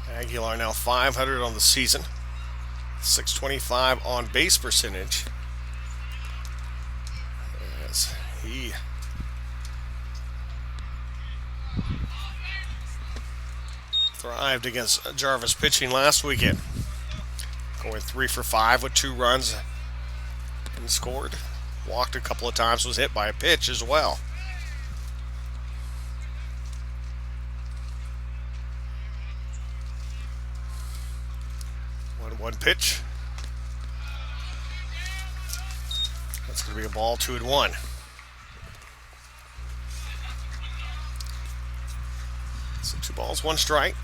Aguilar now 500 on the season, 625 on base percentage. As he thrived against Jarvis pitching last weekend, going 3 for 5 with 2 runs and scored. Walked a couple of times, was hit by a pitch as well. 1-1 pitch. That's going to be a ball, 2-1. So 2 balls, 1 strike.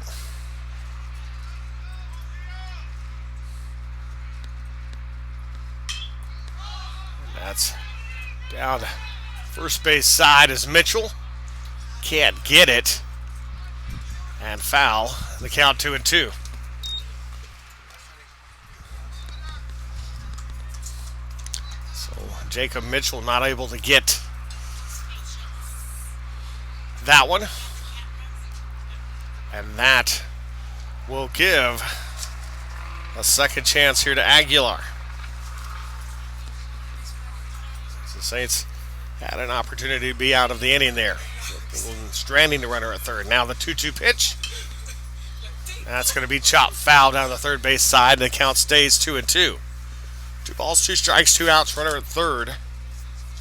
That's down first base side as Mitchell can't get it, and foul. The count 2-2. So Jacob Mitchell not able to get that one, and that will give a second chance here to Aguilar. The Saints had an opportunity to be out of the inning there, stranding the runner at third. Now the 2-2 pitch. That's going to be chopped foul down the third base side, and the count stays 2-2. 2 balls, 2 strikes, 2 outs, runner at third.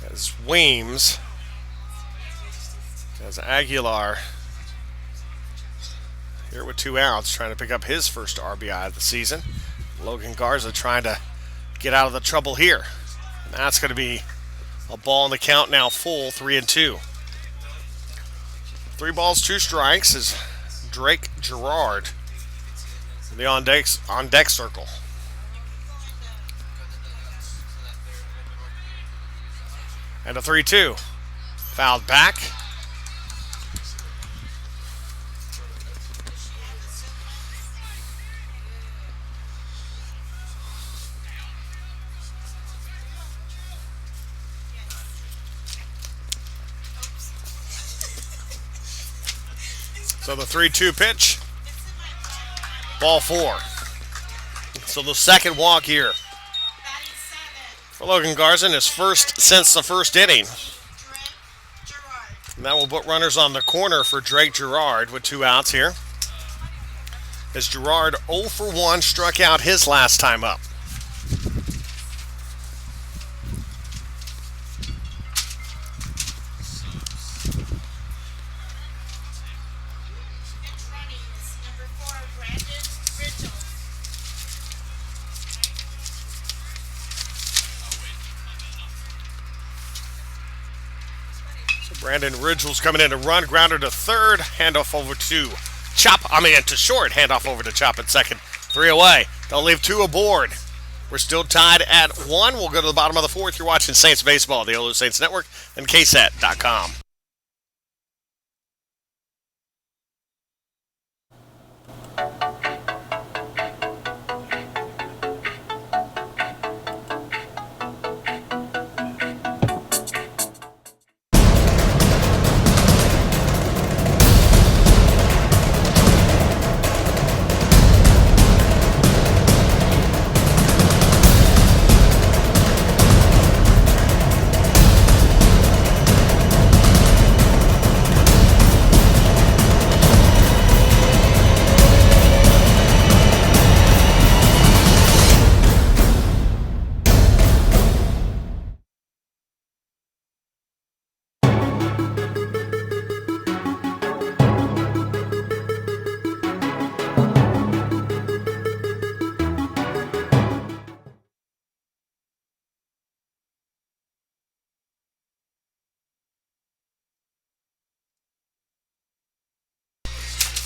As Weems, as Aguilar here with 2 outs, trying to pick up his first RBI of the season. Logan Garza trying to get out of the trouble here. And that's going to be a ball in the count now full, 3-2. 3 balls, 2 strikes is Drake Gerard, the on deck circle. And a 3-2. Fouled back. So the 3-2 pitch, ball 4. So the second walk here for Logan Garza, his first since the first inning. And that will put runners on the corner for Drake Gerard with 2 outs here. As Gerard 0 for 1, struck out his last time up. Brandon Ridgell's coming in to run. Grounder to third. Handoff over to to short. Handoff over to Chop at second. 3 away. They'll leave 2 aboard. We're still tied at 1. We'll go to the bottom of the 4th. You're watching Saints Baseball, the OLLU Saints Network, and KSAT.com.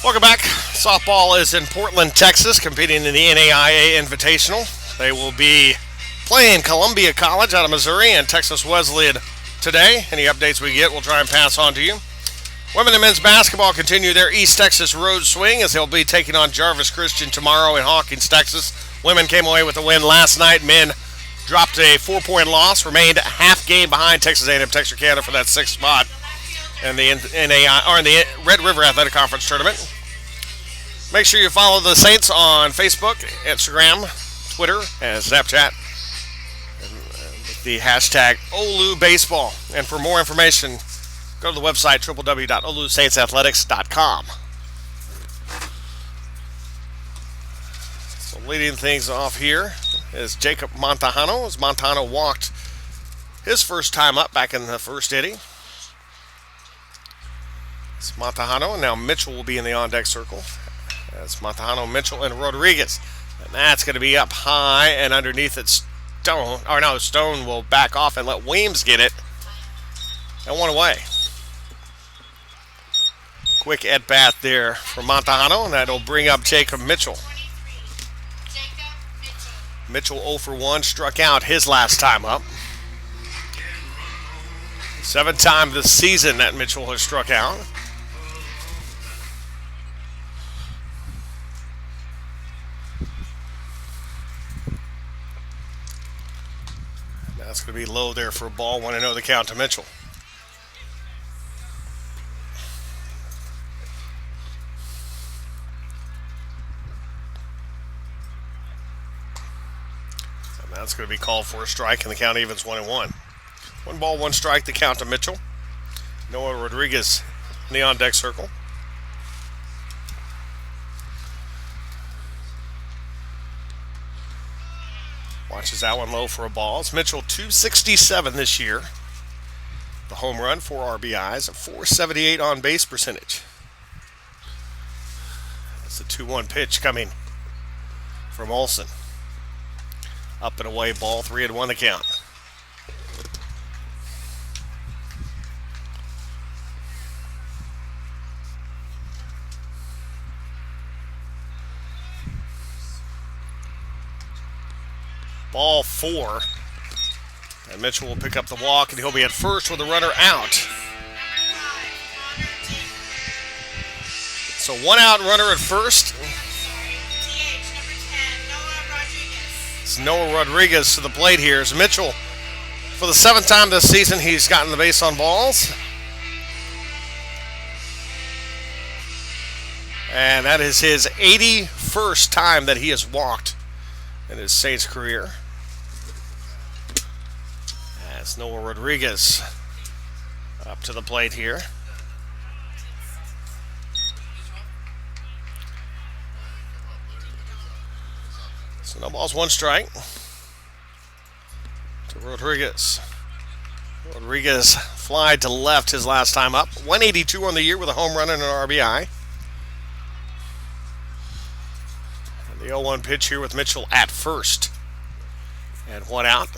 Welcome back. Softball is in Portland, Texas, competing in the NAIA Invitational. They will be playing Columbia College out of Missouri and Texas Wesleyan today. Any updates we get, we'll try and pass on to you. Women and men's basketball continue their East Texas road swing as they'll be taking on Jarvis Christian tomorrow in Hawkins, Texas. Women came away with a win last night. Men dropped a 4-point loss, remained a half game behind Texas A&M Texarkana for that 6th spot in the in the Red River Athletic Conference tournament. Make sure you follow the Saints on Facebook, Instagram, Twitter, and Snapchat with the hashtag OLLU Baseball. And for more information, go to the website www.ollusaintsathletics.com. So leading things off here is Jacob Montejano, as Montejano walked his first time up back in the first inning. It's Montejano, and now Mitchell will be in the on-deck circle. That's Montejano, Mitchell, and Rodriguez. And that's going to be up high, and underneath it, Stone will back off and let Weems get it. And 1 away. Quick at-bat there for Montejano, and that'll bring up Jacob Mitchell. Mitchell 0 for 1, struck out his last time up. 7th time this season that Mitchell has struck out. That's going to be low there for a ball. 1-0 the count to Mitchell. And that's going to be called for a strike, and the count evens 1-1. 1 ball, 1 strike, the count to Mitchell. Noah Rodriguez in the on-deck circle. Watches that one low for a ball. It's Mitchell 267 this year. The home run, 4 RBIs, a 478 on base percentage. It's a 2-1 pitch coming from Olson. Up and away ball, 3-1 the count. Ball 4. And Mitchell will pick up the walk, and he'll be at first with a runner out. So 1 out runner at first. It's Noah Rodriguez to the plate here. As Mitchell, for the 7th time this season, he's gotten the base on balls. And that is his 81st time that he has walked in his Saints career. That's Noah Rodriguez up to the plate here. So no balls, 1 strike to Rodriguez. Rodriguez fly to left his last time up. 182 on the year with a home run and an RBI. And the 0-1 pitch here with Mitchell at first. And 1 out.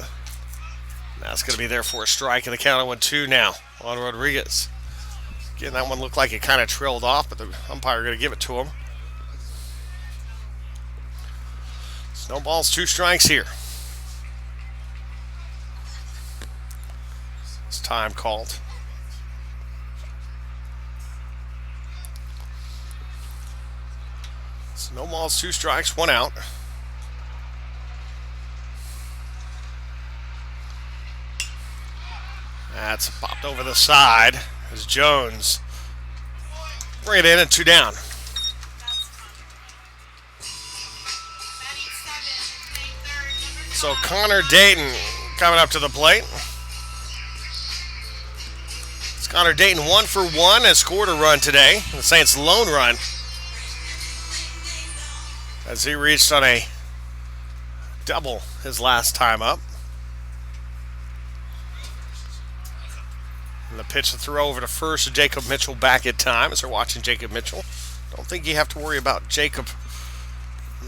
That's going to be there for a strike, and the count 0-2 now on Rodriguez. Again, that one looked like it kind of trailed off, but the umpire going to give it to him. No balls, 2 strikes here. It's time called. So no balls, 2 strikes, 1 out. That's popped over the side as Jones bring it in and 2 down. So Connor Dayton coming up to the plate. It's Connor Dayton 1 for 1, has scored a run today. The Saints' lone run as he reached on a double his last time up. And the pitch to throw over to first, Jacob Mitchell back in time as they're watching Jacob Mitchell. Don't think you have to worry about Jacob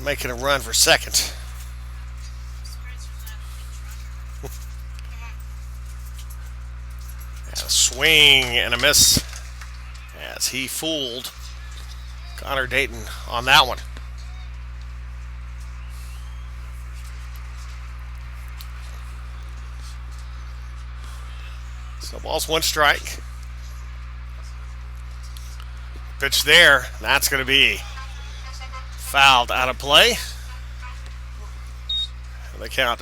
making a run for second. And a swing and a miss as he fooled Connor Dayton on that one. So ball's 1 strike. Pitch there. That's going to be fouled out of play. And the count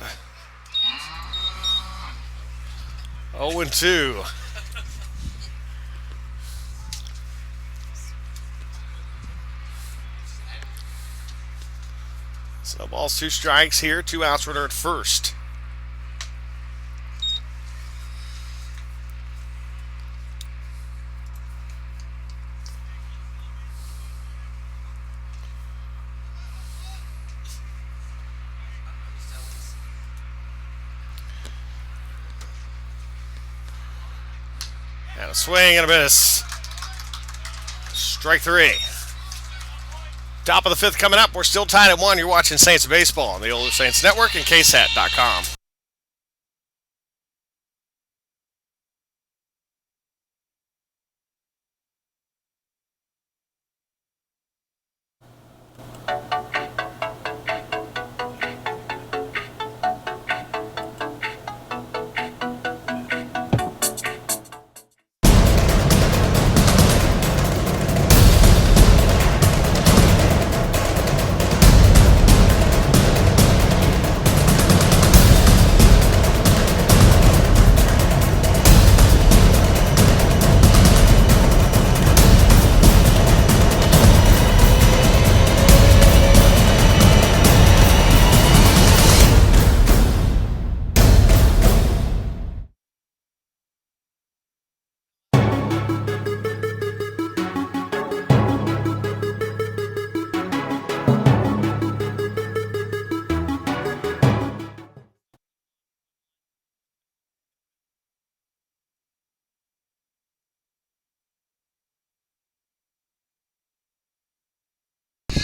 0-2. So ball's 2 strikes here. 2 outs runner at first. And a swing and a miss. Strike 3. Top of the 5th coming up. We're still tied at 1. You're watching Saints Baseball on the OLLU Saints Network and KSAT.com.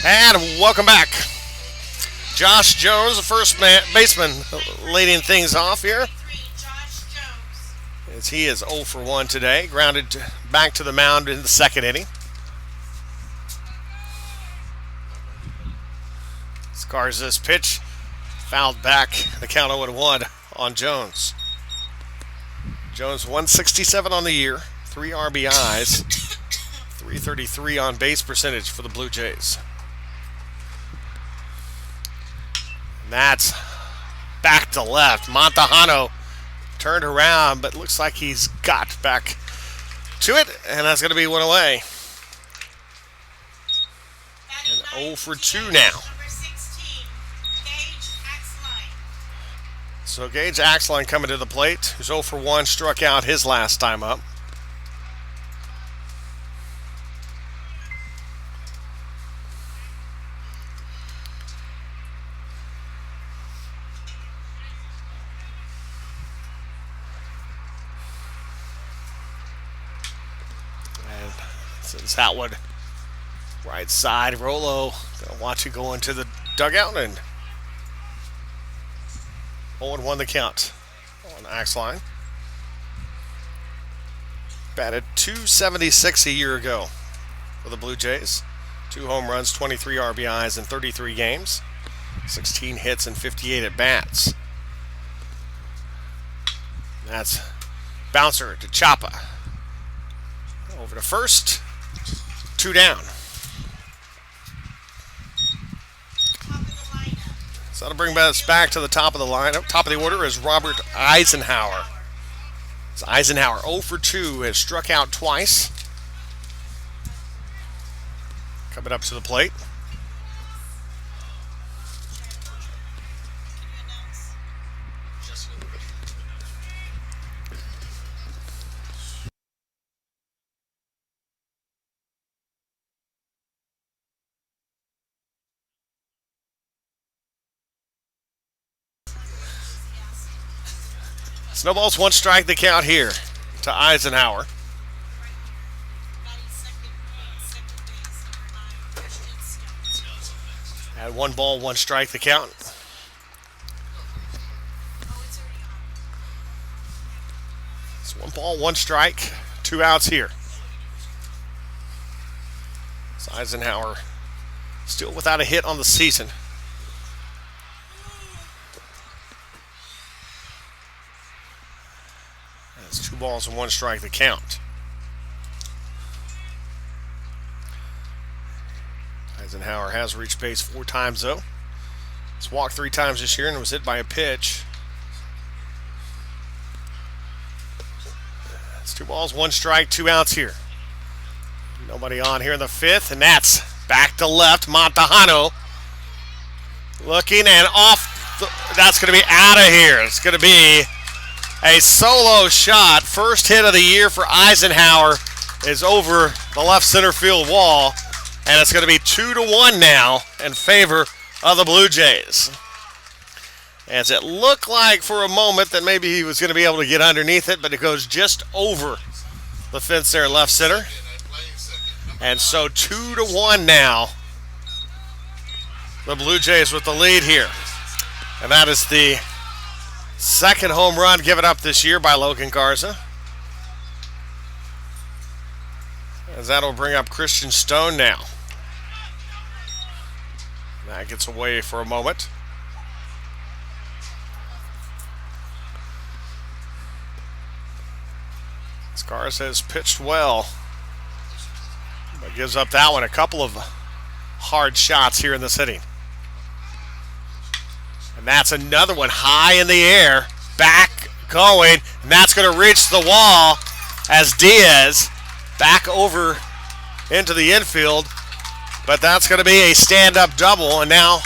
And welcome back. Josh Jones, the first baseman, leading things off here. As he is 0 for 1 today. Grounded back to the mound in the 2nd inning. Garza's pitch fouled back. The count 0-1 on Jones. Jones 167 on the year, 3 RBIs, 333 on base percentage for the Blue Jays. And that's back to left. Montejano turned around, but looks like he's got back to it, and that's going to be one away. And 0 for 2 now. So Gage Axline coming to the plate, who's 0 for 1, struck out his last time up. And since Atwood, right side, Rolo gonna watch it go into the dugout, and 0-1 the count on axe line. Batted .276 a year ago for the Blue Jays. 2 home runs, 23 RBIs in 33 games, 16 hits and 58 at bats. That's bouncer to Chapa. Over to first. 2 down. So that'll bring us back to the top of the lineup. Top of the order is Robert Eisenhower. It's Eisenhower 0 for 2, has struck out twice. Coming up to the plate. Snowballs 1 strike the count here to Eisenhower. At 1 ball, 1 strike the count. It's 1 ball, 1 strike, 2 outs here. So Eisenhower still without a hit on the season. It's 2 balls and 1 strike the count. Eisenhower has reached base 4 times though. He's walked 3 times this year and was hit by a pitch. It's 2 balls, 1 strike, 2 outs here. Nobody on here in the 5th, and that's back to left. Montejano looking and off. That's going to be out of here. It's going to be a solo shot. First hit of the year for Eisenhower is over the left center field wall. And it's going to be 2-1 now in favor of the Blue Jays. As it looked like for a moment that maybe he was going to be able to get underneath it, but it goes just over the fence there in left center. And so 2-1 now. The Blue Jays with the lead here. And that is the 2nd home run given up this year by Logan Garza. As that'll bring up Christian Stone now. That gets away for a moment. Garza has pitched well, but gives up that one. A couple of hard shots here in this inning. And that's another one high in the air. Back going, and that's going to reach the wall as Diaz back over into the infield, but that's going to be a stand-up double, and now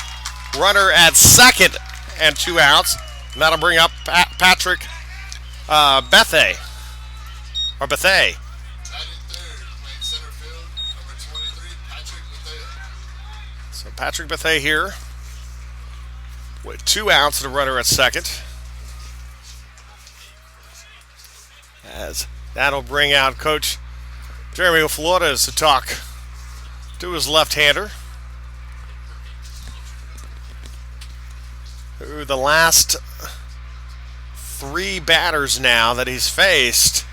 runner at 2nd and 2 outs, and that'll bring up Patrick Bethay. So Patrick Bethay here with 2 outs and a runner at 2nd. As that'll bring out Coach Jeremy Flores to talk to his left-hander, who the last 3 batters now that he's faced,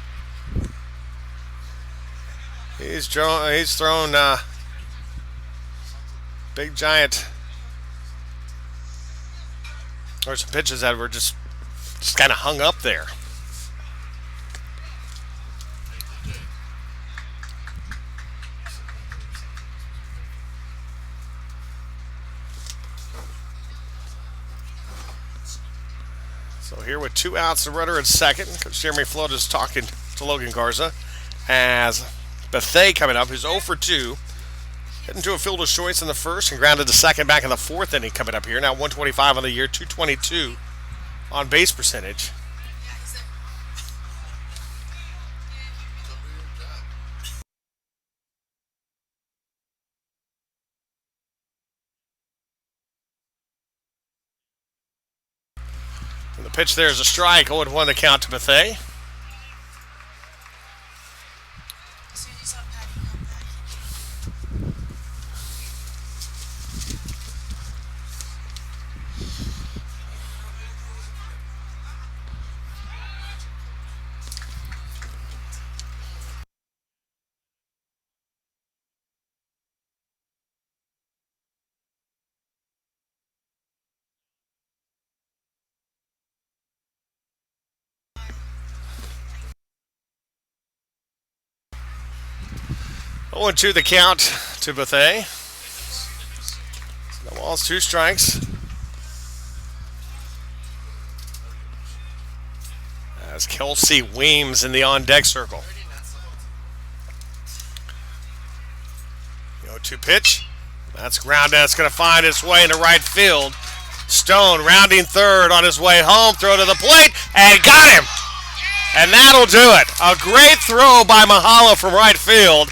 he's thrown big giant, or some pitches that were just kind of hung up there. So here with 2 outs, the runner at 2nd. Coach Jeremy Flood is talking to Logan Garza as Bethay coming up, who's 0 for 2. Hitting to a fielder's choice in the 1st and grounded to 2nd back in the 4th inning coming up here. Now 125 on the year, 222 on base percentage. And the pitch there is a strike. 0-1 the count to Bethay. 0-2 the count to Bethea. No balls, 2 strikes. As Kelsey Weems in the on-deck circle. The 0-2 pitch. That's ground that's going to find its way into right field. Stone rounding third on his way home. Throw to the plate and got him. And that'll do it. A great throw by Mahala from right field.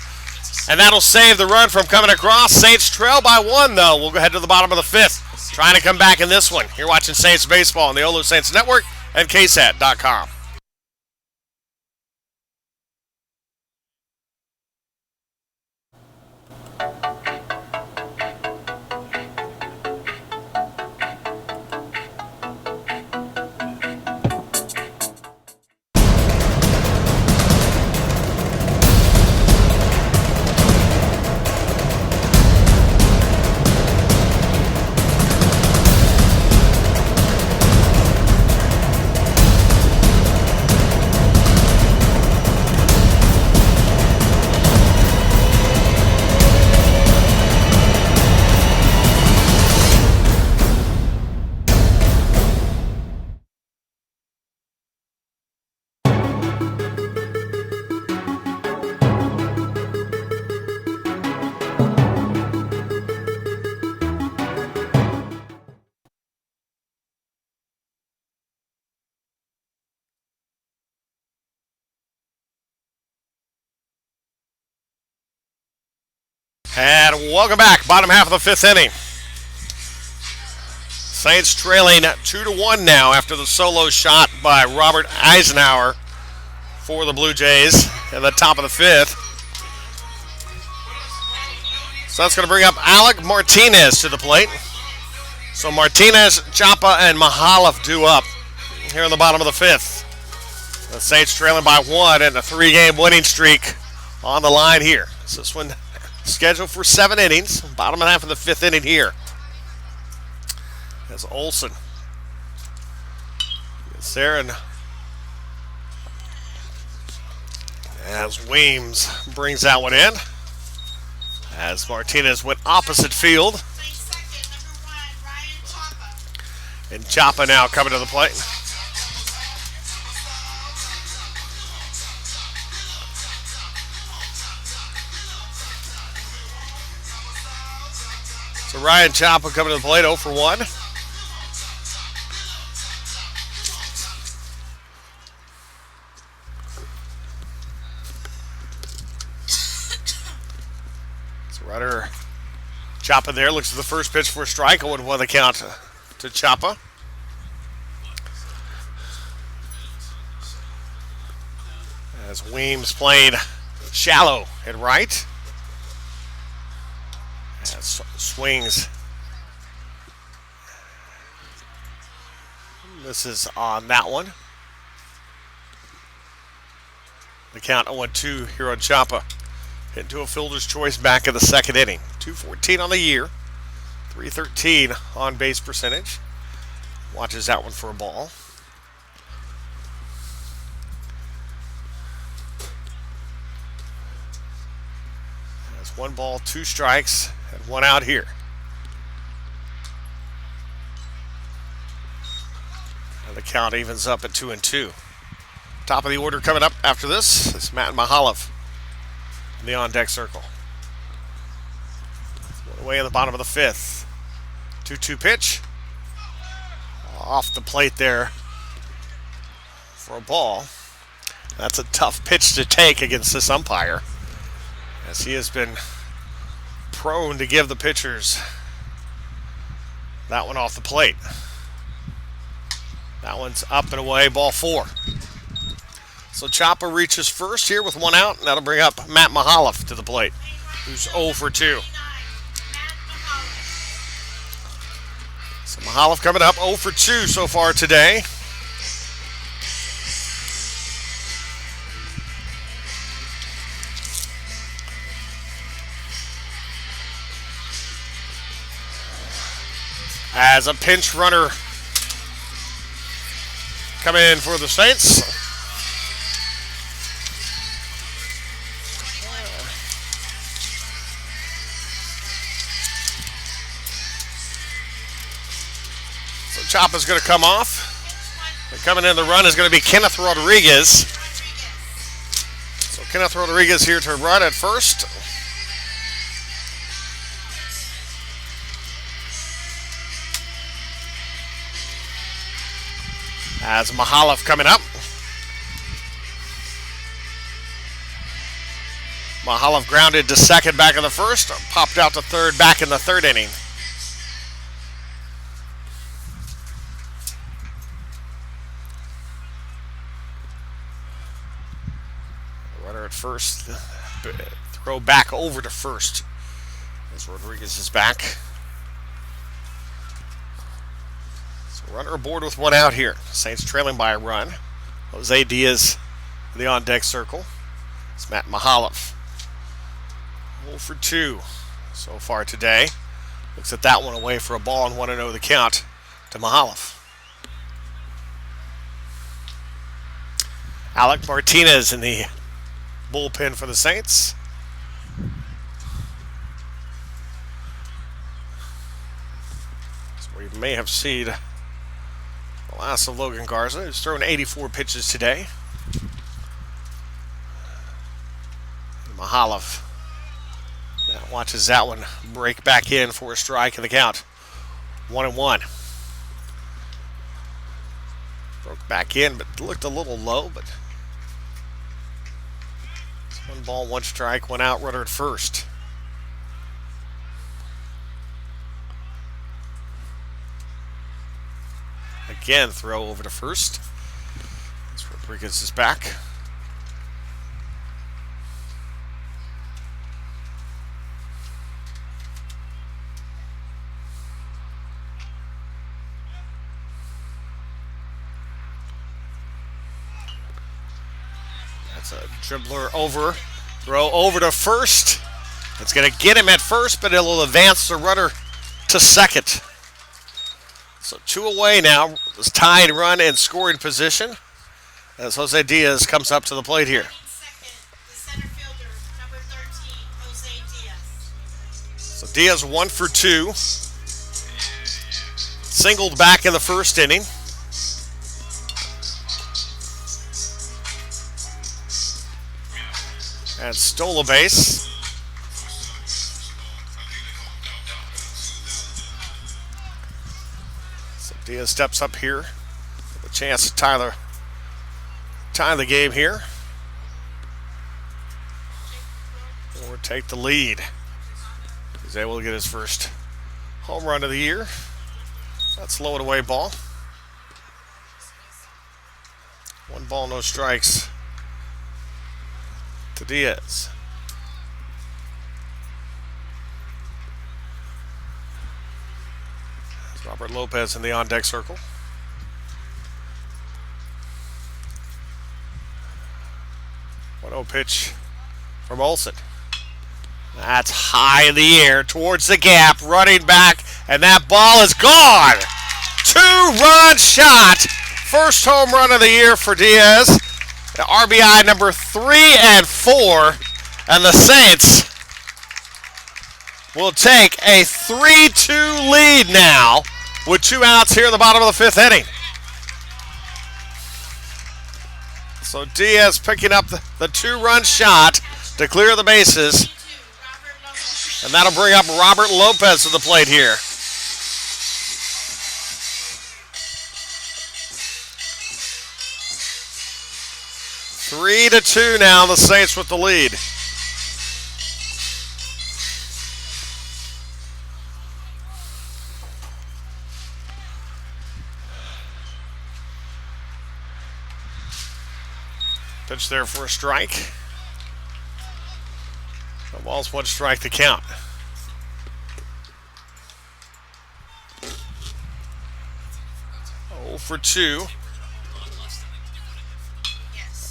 And that'll save the run from coming across. Saints trail by 1, though. We'll go head to the bottom of the 5th. Trying to come back in this one. You're watching Saints Baseball on the OLLU Saints Network and KSAT.com. And welcome back. Bottom half of the 5th inning. Saints trailing 2-1 now after the solo shot by Robert Eisenhower for the Blue Jays in the top of the 5th. So that's going to bring up Alec Martinez to the plate. So Martinez, Chapa, and Mahalov due up here in the bottom of the 5th. The Saints trailing by 1 and a 3-game winning streak on the line here. So this one scheduled for 7 innings. Bottom half of the 5th inning here. As Olsen gets there, and as Weems brings that one in. As Martinez went opposite field. And Chapa now coming to the plate. So Ryan Chapa coming to the plate, 0 for 1. So Ryder Chapa there looks at the first pitch for a strike. 0-1 the count to Chapa. As Weems played shallow at right. As swings. This is on that one. The count 0-2 here on Chapa. Into a fielder's choice back in the 2nd inning. 214 on the year. 313 on base percentage. Watches that one for a ball. That's 1 ball, 2 strikes, and 1 out here. And the count evens up at 2-2. Top of the order coming up after this is Matt Mahalov in the on-deck circle. One away in the bottom of the 5th. 2-2 pitch. Off the plate there for a ball. That's a tough pitch to take against this umpire, as he has been prone to give the pitchers that one off the plate. That one's up and away, ball 4. So Chapa reaches first here with 1 out, and that'll bring up Matt Mahalov to the plate, who's 0 for 2. So Mahalov coming up 0 for 2 so far today. As a pinch runner coming in for the Saints. chop is going to come off. And coming in the run is going to be Kenneth Rodriguez. So Kenneth Rodriguez here to run at first. As Mahaloff coming up. Mahaloff grounded to second back in the first, popped out to third back in the third inning. Runner at first, throw back over to first as Rodriguez is back. So runner aboard with one out here. Saints trailing by a run. Jose Diaz in the on-deck circle. It's Matt Mahaloff. 0 for 2 so far today. Looks at that one away for a ball and 1-0 the count to Mahaloff. Alec Martinez in the bullpen for the Saints. So we may have seen the last of Logan Garza, who's thrown 84 pitches today. Mahaloff watches that one break back in for a strike in the count. 1-1. Broke back in, but looked a little low, but it's 1 ball, 1 strike, 1 out, runner at first. Again, throw over to first. As Rodriguez is back. That's a dribbler over. Throw over to first. It's going to get him at first, but it'll advance the runner to second. So 2 away now. This tied run in scoring position as Jose Diaz comes up to the plate here. Second, the center fielder, number 13, Jose Diaz. So Diaz 1 for 2. Singled back in the first inning. And stole a base. So Diaz steps up here with a chance to tie the game here. Or take the lead. He's able to get his first home run of the year. That's low and away ball. 1 ball, no strikes to Diaz. There's Robert Lopez in the on-deck circle. One-0 pitch from Olson. That's high in the air towards the gap, running back, and that ball is gone. 2-run shot. First home run of the year for Diaz. The RBI number 3 and 4. And the Saints will take a 3-2 lead now with 2 outs here in the bottom of the 5th inning. So Diaz picking up the 2-run shot to clear the bases. And that'll bring up Robert Lopez to the plate here. Three to 2 now, the Saints with the lead. Pitch there for a strike. The ball's 1 strike to count. Oh for 2.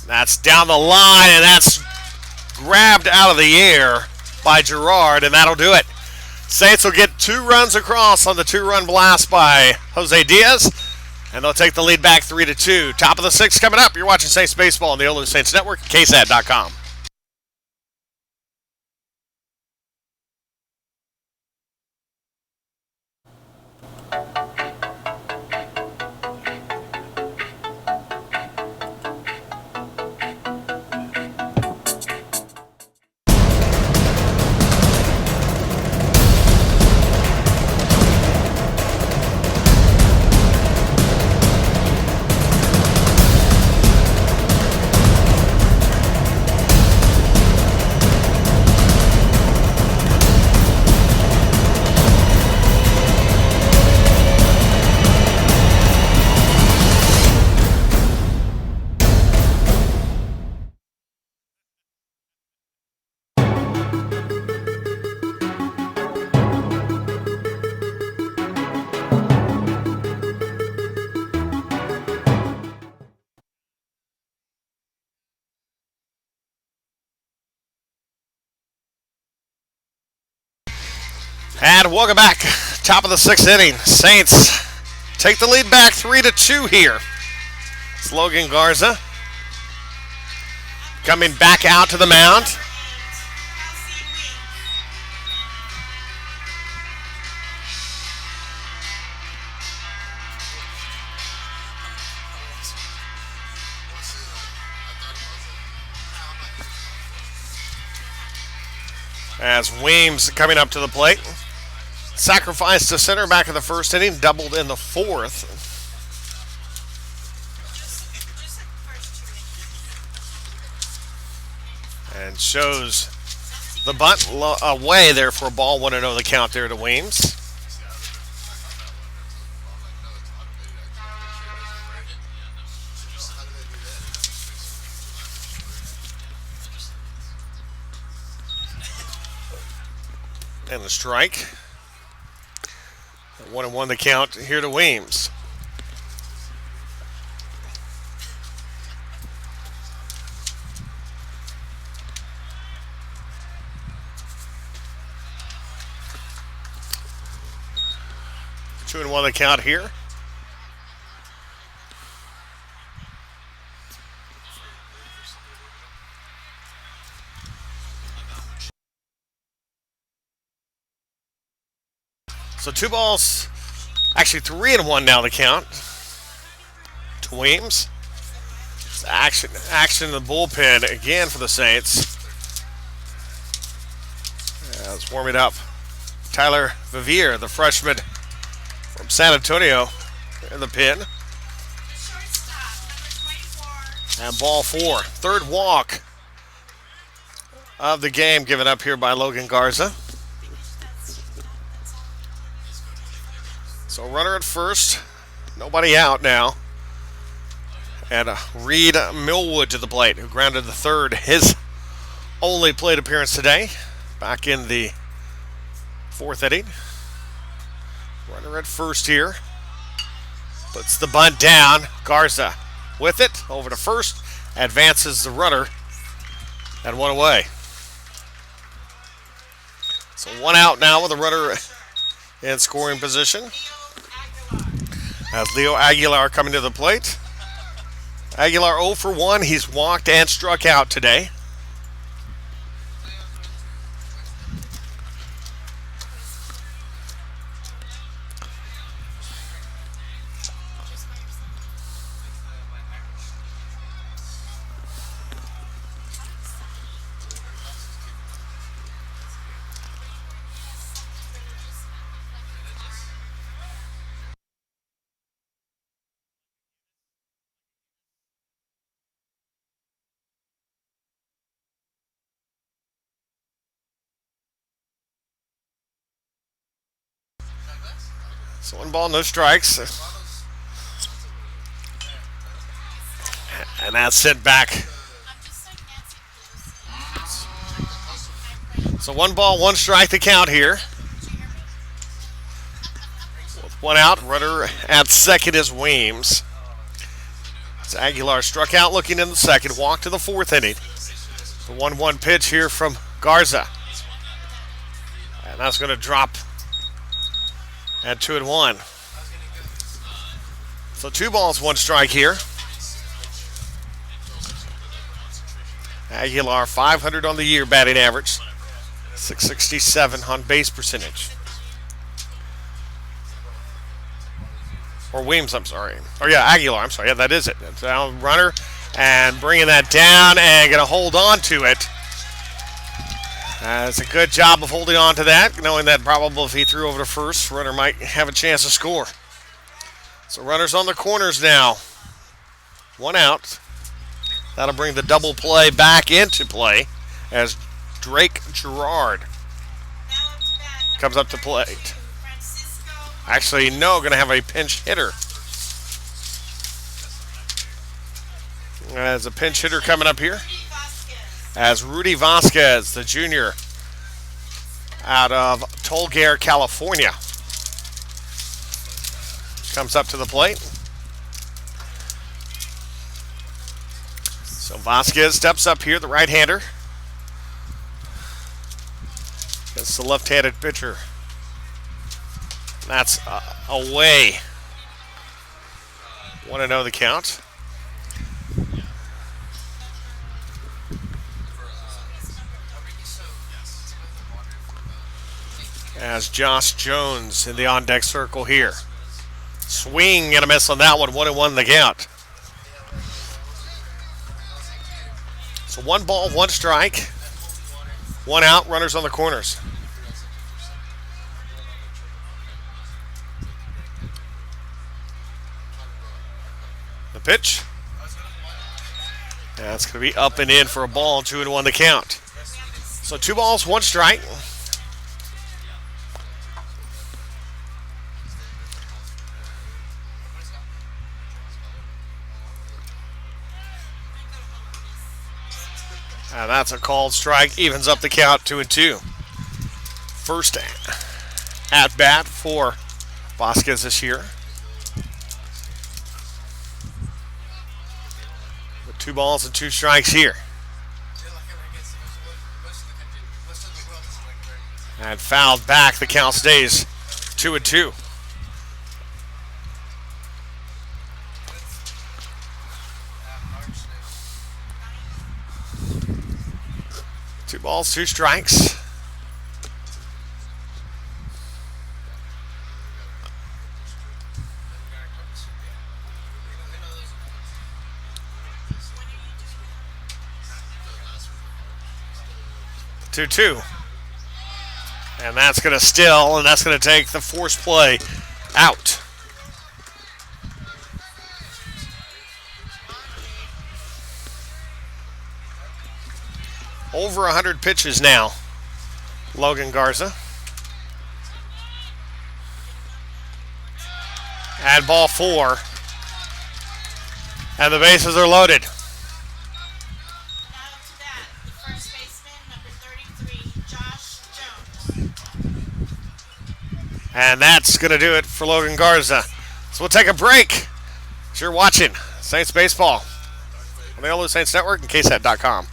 That's down the line, and that's grabbed out of the air by Gerard, and that'll do it. Saints will get 2 runs across on the 2-run blast by Jose Diaz, and they'll take the lead back 3-2. Top of the 6th coming up. You're watching Saints Baseball on the OLLU Saints Network, KSAT.com. And welcome back. Top of the sixth inning. Saints take the lead back 3-2 here. It's Logan Garza coming back out to the mound. As Weems coming up to the plate. Sacrificed to center back in the first inning, doubled in the fourth. And shows the bunt away there for a ball. 1-0 the count there to Weems. And the strike. 1-1 the count here to Weems. Two and one the count here. So 2 balls, actually 3-1 now the count to Weems. It's action in the bullpen again for the Saints. As warming up, Tyler Vivier, the freshman from San Antonio, in the pen. And ball 4, third walk of the game given up here by Logan Garza. So runner at first, nobody out now. And Reed Millwood to the plate, who grounded the third, his only plate appearance today, back in the fourth inning. Runner at first here, puts the bunt down. Garza with it, over to first, advances the runner, and 1 away. So 1 out now with a runner in scoring position. As Leo Aguilar coming to the plate. Aguilar 0 for 1. He's walked and struck out today. So 1 ball, no strikes. And that's sent back. So 1 ball, 1 strike to count here. With 1 out, runner at second is Weems. As Aguilar struck out looking in the second, walked to the fourth inning. The 1-1 pitch here from Garza. And that's going to drop at 2-1. So 2 balls, 1 strike here. Aguilar 500 on the year batting average, 667 on base percentage. Or Weems, I'm sorry. Or yeah, Aguilar, I'm sorry. Yeah, that is it. It's down runner and bringing that down and going to hold on to it. It's a good job of holding on to that, knowing that probably if he threw over to first, runner might have a chance to score. So runners on the corners now. 1 out. That'll bring the double play back into play as Drake Gerard comes up to plate. Actually, no, going to have a pinch hitter. As a pinch hitter coming up here. As Rudy Vasquez, the junior out of Tolgare, California, comes up to the plate. So Vasquez steps up here, the right-hander, against the left-handed pitcher, That's away. 1-0 the count. As Josh Jones in the on-deck circle here. Swing and a miss on that one. 1-1 the count. So 1 ball, 1 strike. 1 out, runners on the corners. The pitch. That's going to be up and in for a ball. 2-1 the count. So 2 balls, 1 strike. And that's a called strike. Evens up the count 2-2. First at bat for Vasquez this year. With 2 balls and 2 strikes here. And fouled back. The count stays 2-2. Two balls, 2 strikes. Two. And that's going to still, and that's going to take the force play out. Over 100 pitches now, Logan Garza. And ball 4. And the bases are loaded. Now to bat, the first baseman, number 33, Josh Jones. And that's going to do it for Logan Garza. So we'll take a break. So you're watching Saints Baseball on the OLLU Saints Network and KSAT.com.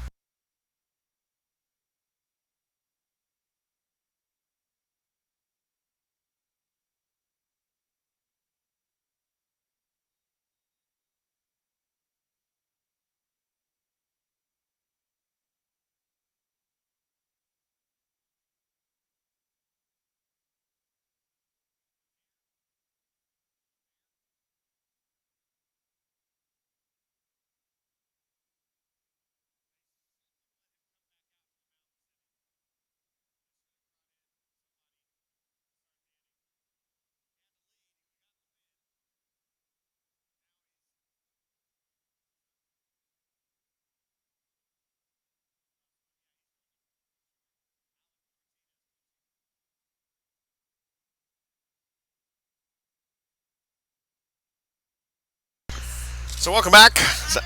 So welcome back. So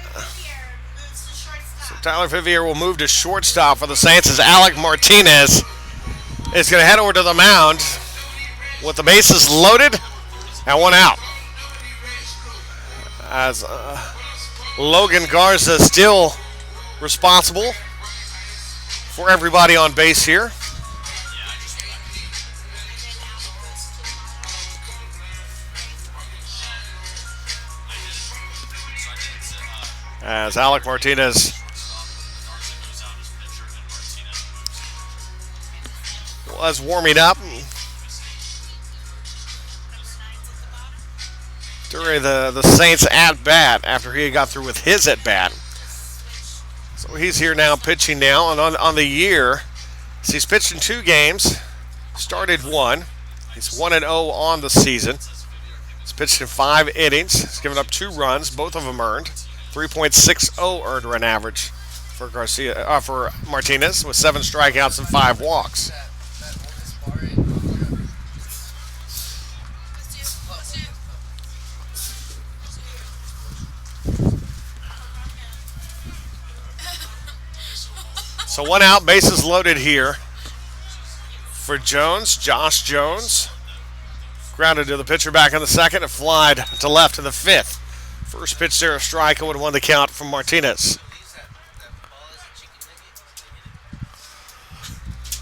Tyler Vivier will move to shortstop for the Saints as Alec Martinez is going to head over to the mound with the bases loaded and 1 out. As Logan Garza still responsible for everybody on base here. As Alec Martinez was warming up during the Saints at bat after he got through with his at bat. So he's here now pitching now, and on the year, so he's pitched in 2 games, started 1. He's 1-0 on the season. He's pitched in 5 innings. He's given up 2 runs, both of them earned. 3.60 earned run average for for Martinez with 7 strikeouts and 5 walks. So 1 out, bases loaded here for Jones, Josh Jones. Grounded to the pitcher back in the second and flied to left in the 5th. First pitch there, a strike, 0-1 the count from Martinez.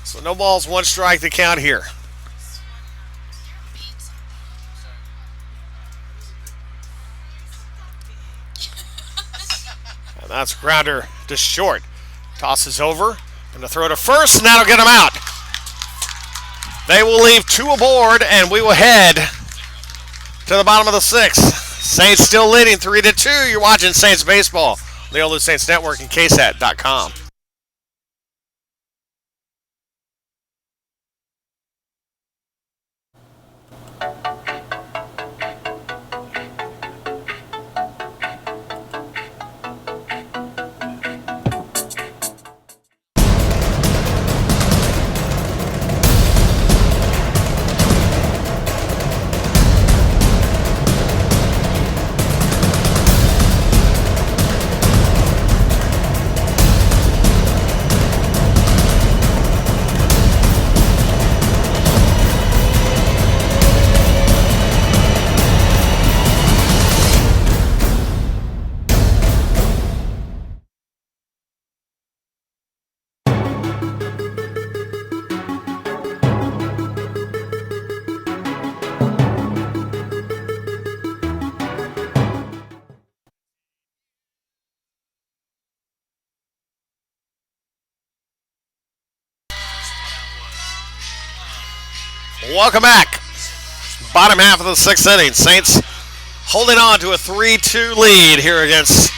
So no balls, 1 strike the count here. And that's a grounder to short. Tosses over. And the throw to first, and that'll get him out. They will leave 2 aboard, and we will head to the bottom of the 6th. Saints still leading 3-2. You're watching Saints baseball. The OLLU Saints Network and KSAT.com. Welcome back. Bottom half of the 6th inning. Saints holding on to a 3-2 lead here against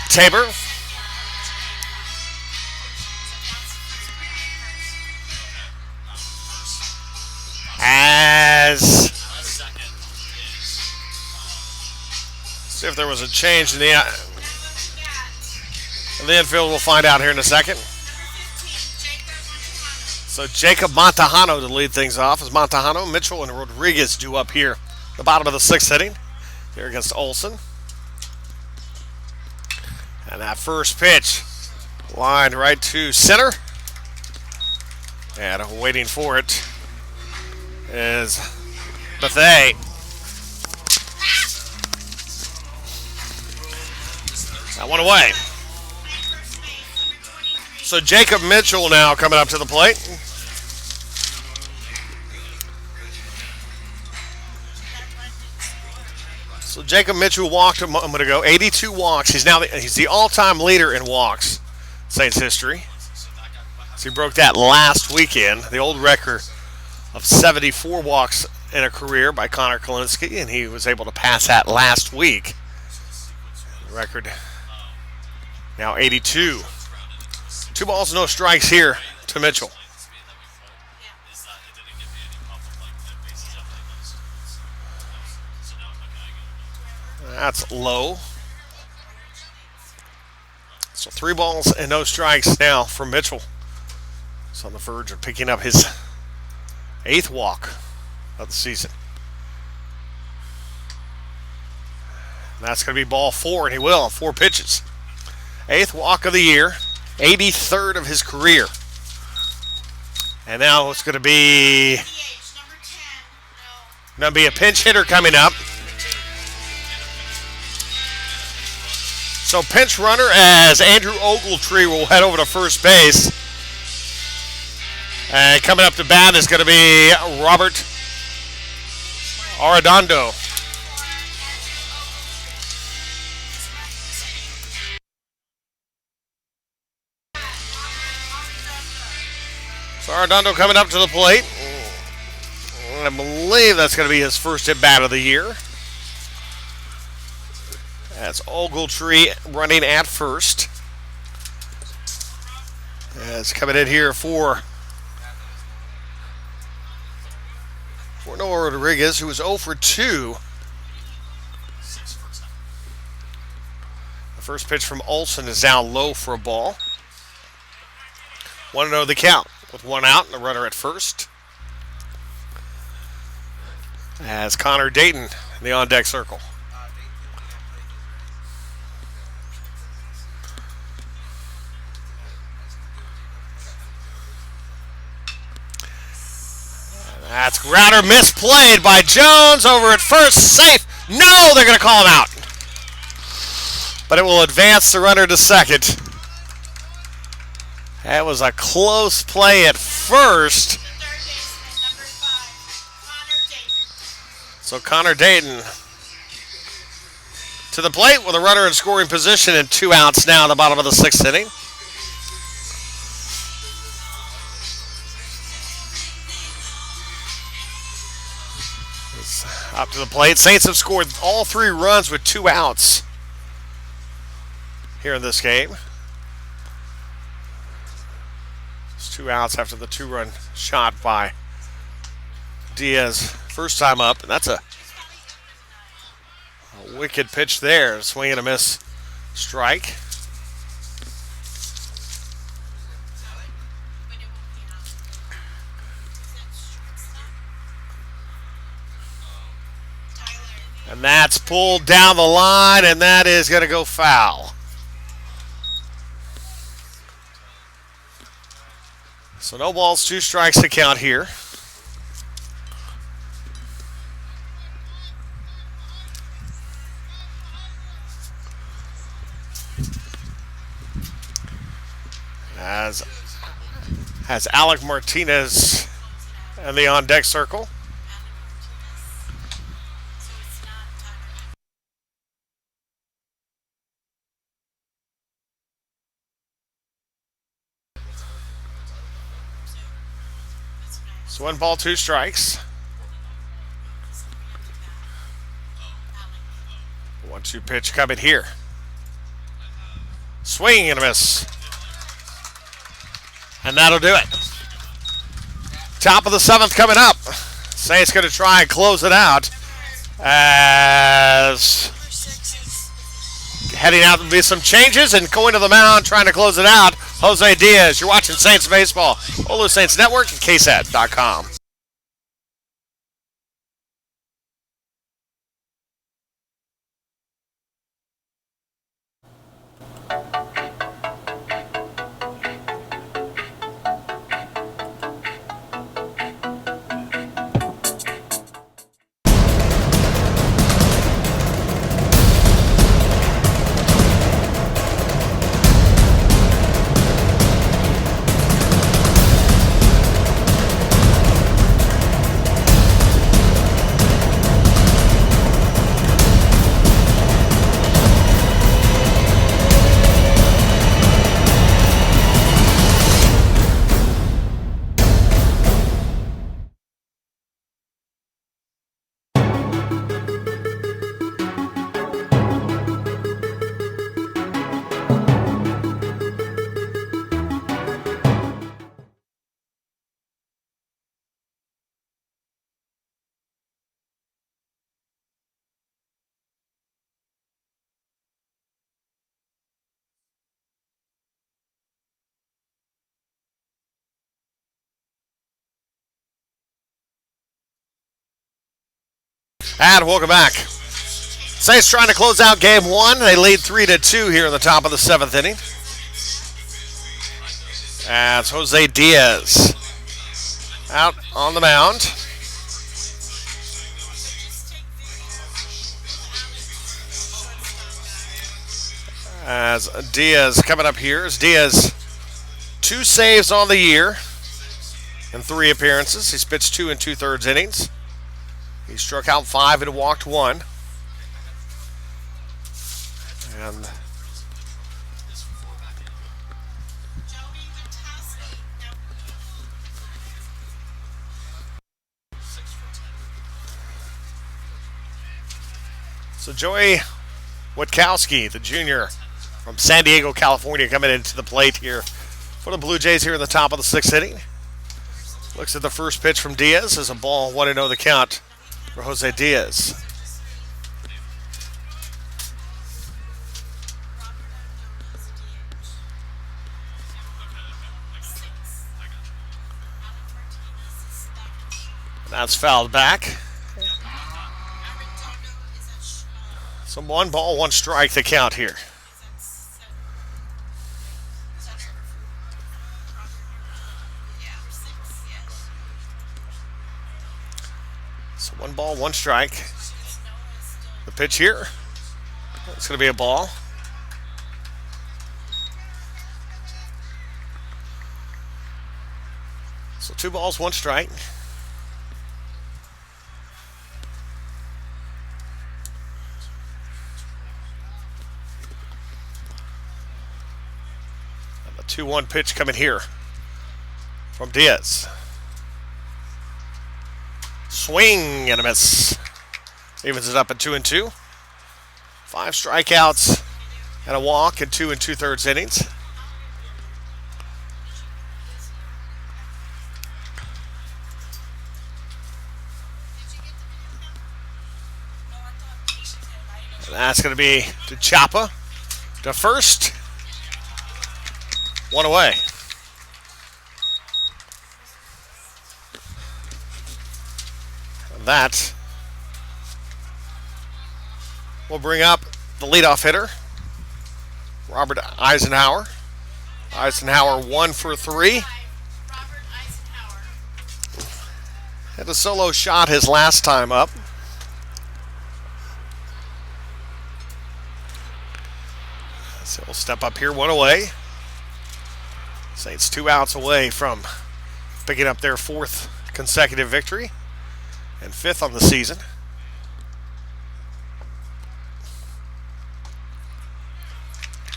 Tabor. As see if there was a change in the infield. We'll find out here in a second. So Jacob Montejano to lead things off as Montejano, Mitchell, and Rodriguez due up here. The bottom of the 6th inning here against Olson. And that first pitch lined right to center. And waiting for it is Bethea. That one away. So Jacob Mitchell now coming up to the plate. So Jacob Mitchell walked a moment ago, 82 walks. He's the all-time leader in walks, Saints history. So he broke that last weekend, the old record of 74 walks in a career by Connor Kalinsky, and he was able to pass that last week. The record now 82. 2 balls, no strikes here to Mitchell. That's low. So 3 balls and no strikes now for Mitchell. He's on the verge of picking up his 8th walk of the season. And that's going to be ball 4, and he will on 4 pitches. 8th walk of the year, 83rd of his career. And now it's going to be a pinch hitter coming up. So pinch runner as Andrew Ogletree will head over to first base. And coming up to bat is going to be Robert Arredondo. So Arredondo coming up to the plate. I believe that's going to be his first at bat of the year. That's Ogletree running at first. As coming in here for Noah Rodriguez, who was 0 for 2. The first pitch from Olson is down low for a ball. 1-0 the count with 1 out and a runner at first. As Connor Dayton in the on-deck circle. That's grounder misplayed by Jones over at first. Safe. No, they're going to call him out. But it will advance the runner to second. That was a close play at first. So Connor Dayton to the plate with a runner in scoring position and 2 outs now in the bottom of the 6th inning. Up to the plate. Saints have scored all 3 runs with 2 outs here in this game. It's 2 outs after the 2-run shot by Diaz first time up, and that's a wicked pitch there. Swing and a miss strike. And that's pulled down the line, and that is going to go foul. So no balls, 2 strikes to count here. Has Alec Martinez in the on-deck circle. So 1 ball, 2 strikes. 1-2 pitch coming here. Swing and a miss. And that'll do it. Top of the 7th coming up. Saints going to try and close it out as heading out to be some changes and going to the mound trying to close it out. Jose Diaz. You're watching Saints Baseball. OLLU Saints Network and KSAT.com. And welcome back. Saints trying to close out game 1. They lead 3-2 here in the top of the 7th inning. As Jose Diaz out on the mound. As Diaz coming up here. As Diaz 2 saves on the year in 3 appearances. He's pitched 2 2/3 innings. He struck out 5 and walked 1. And so Joey Witkowski, the junior from San Diego, California, coming into the plate here for the Blue Jays here in the top of the 6th inning. Looks at the first pitch from Diaz as a ball, 1-0 the count for Jose Diaz. That's fouled back. So 1 ball, 1 strike the count here. So 1 ball, 1 strike. The pitch here. It's going to be a ball. So 2 balls, 1 strike. The 2-1 pitch coming here from Diaz. Swing and a miss. Evens it up at 2-2. 5 strikeouts and a walk in 2 2/3 innings. And that's going to be to Chapa to first. 1 away. And that will bring up the leadoff hitter, Robert Eisenhower. Eisenhower 1 for 3. Robert Eisenhower. Had a solo shot his last time up. So we'll step up here 1 away. Saints 2 outs away from picking up their 4th consecutive victory and 5th on the season.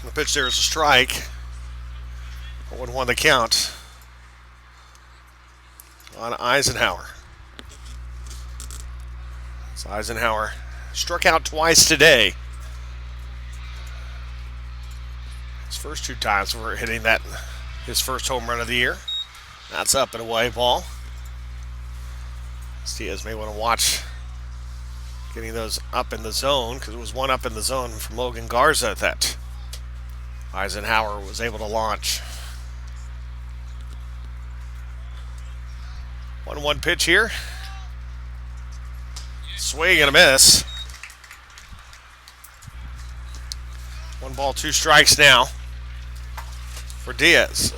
The pitch there is a strike. 1-1 the count on Eisenhower. So Eisenhower struck out twice today. His first 2 times were hitting that his first home run of the year. That's up and away ball. Diaz may want to watch getting those up in the zone, because it was 1 up in the zone from Logan Garza that Eisenhower was able to launch. 1-1 pitch here. Swing and a miss. 1 ball, 2 strikes now for Diaz.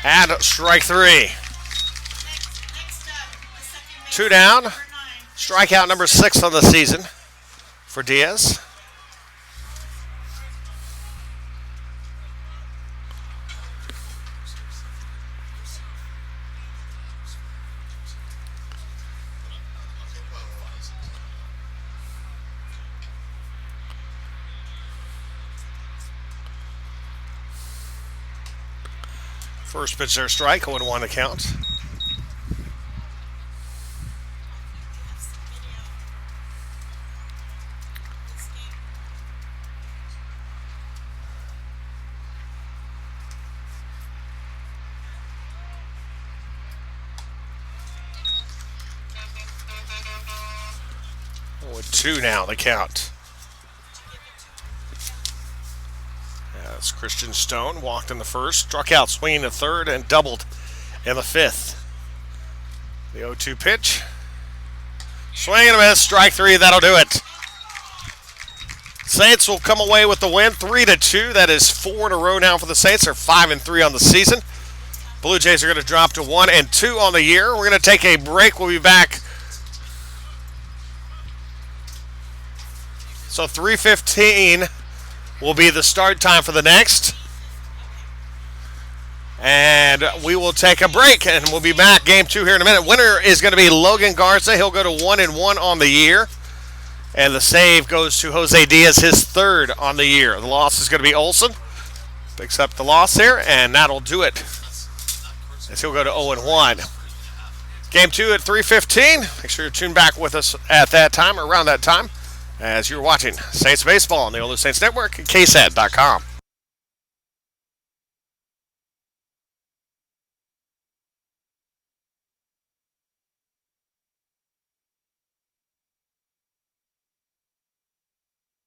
And strike 3. Next up, the second base. 2 down. Number 9. Strikeout number 6 on the season for Diaz. First pitch there, strike, 0-1 the count. With 2 now, the count. As Christian Stone walked in the first, struck out swinging the third, and doubled in the 5th. The 0-2 pitch. Swing and a miss, strike 3, that'll do it. Saints will come away with the win, 3-2. That is 4 in a row now for the Saints. They're 5-3 on the season. Blue Jays are going to drop to 1-2 on the year. We're going to take a break. We'll be back. So 3:15 will be the start time for the next. And we will take a break, and we'll be back. Game 2 here in a minute. Winner is going to be Logan Garza. He'll go to 1-1 on the year. And the save goes to Jose Diaz, his 3rd on the year. The loss is going to be Olson. Picks up the loss there, and that'll do it, as he'll go to 0-1. Game 2 at 3:15. Make sure you're tuned back with us at that time, or around that time, as you're watching Saints Baseball on the OLLU Saints Network at KSAT.com.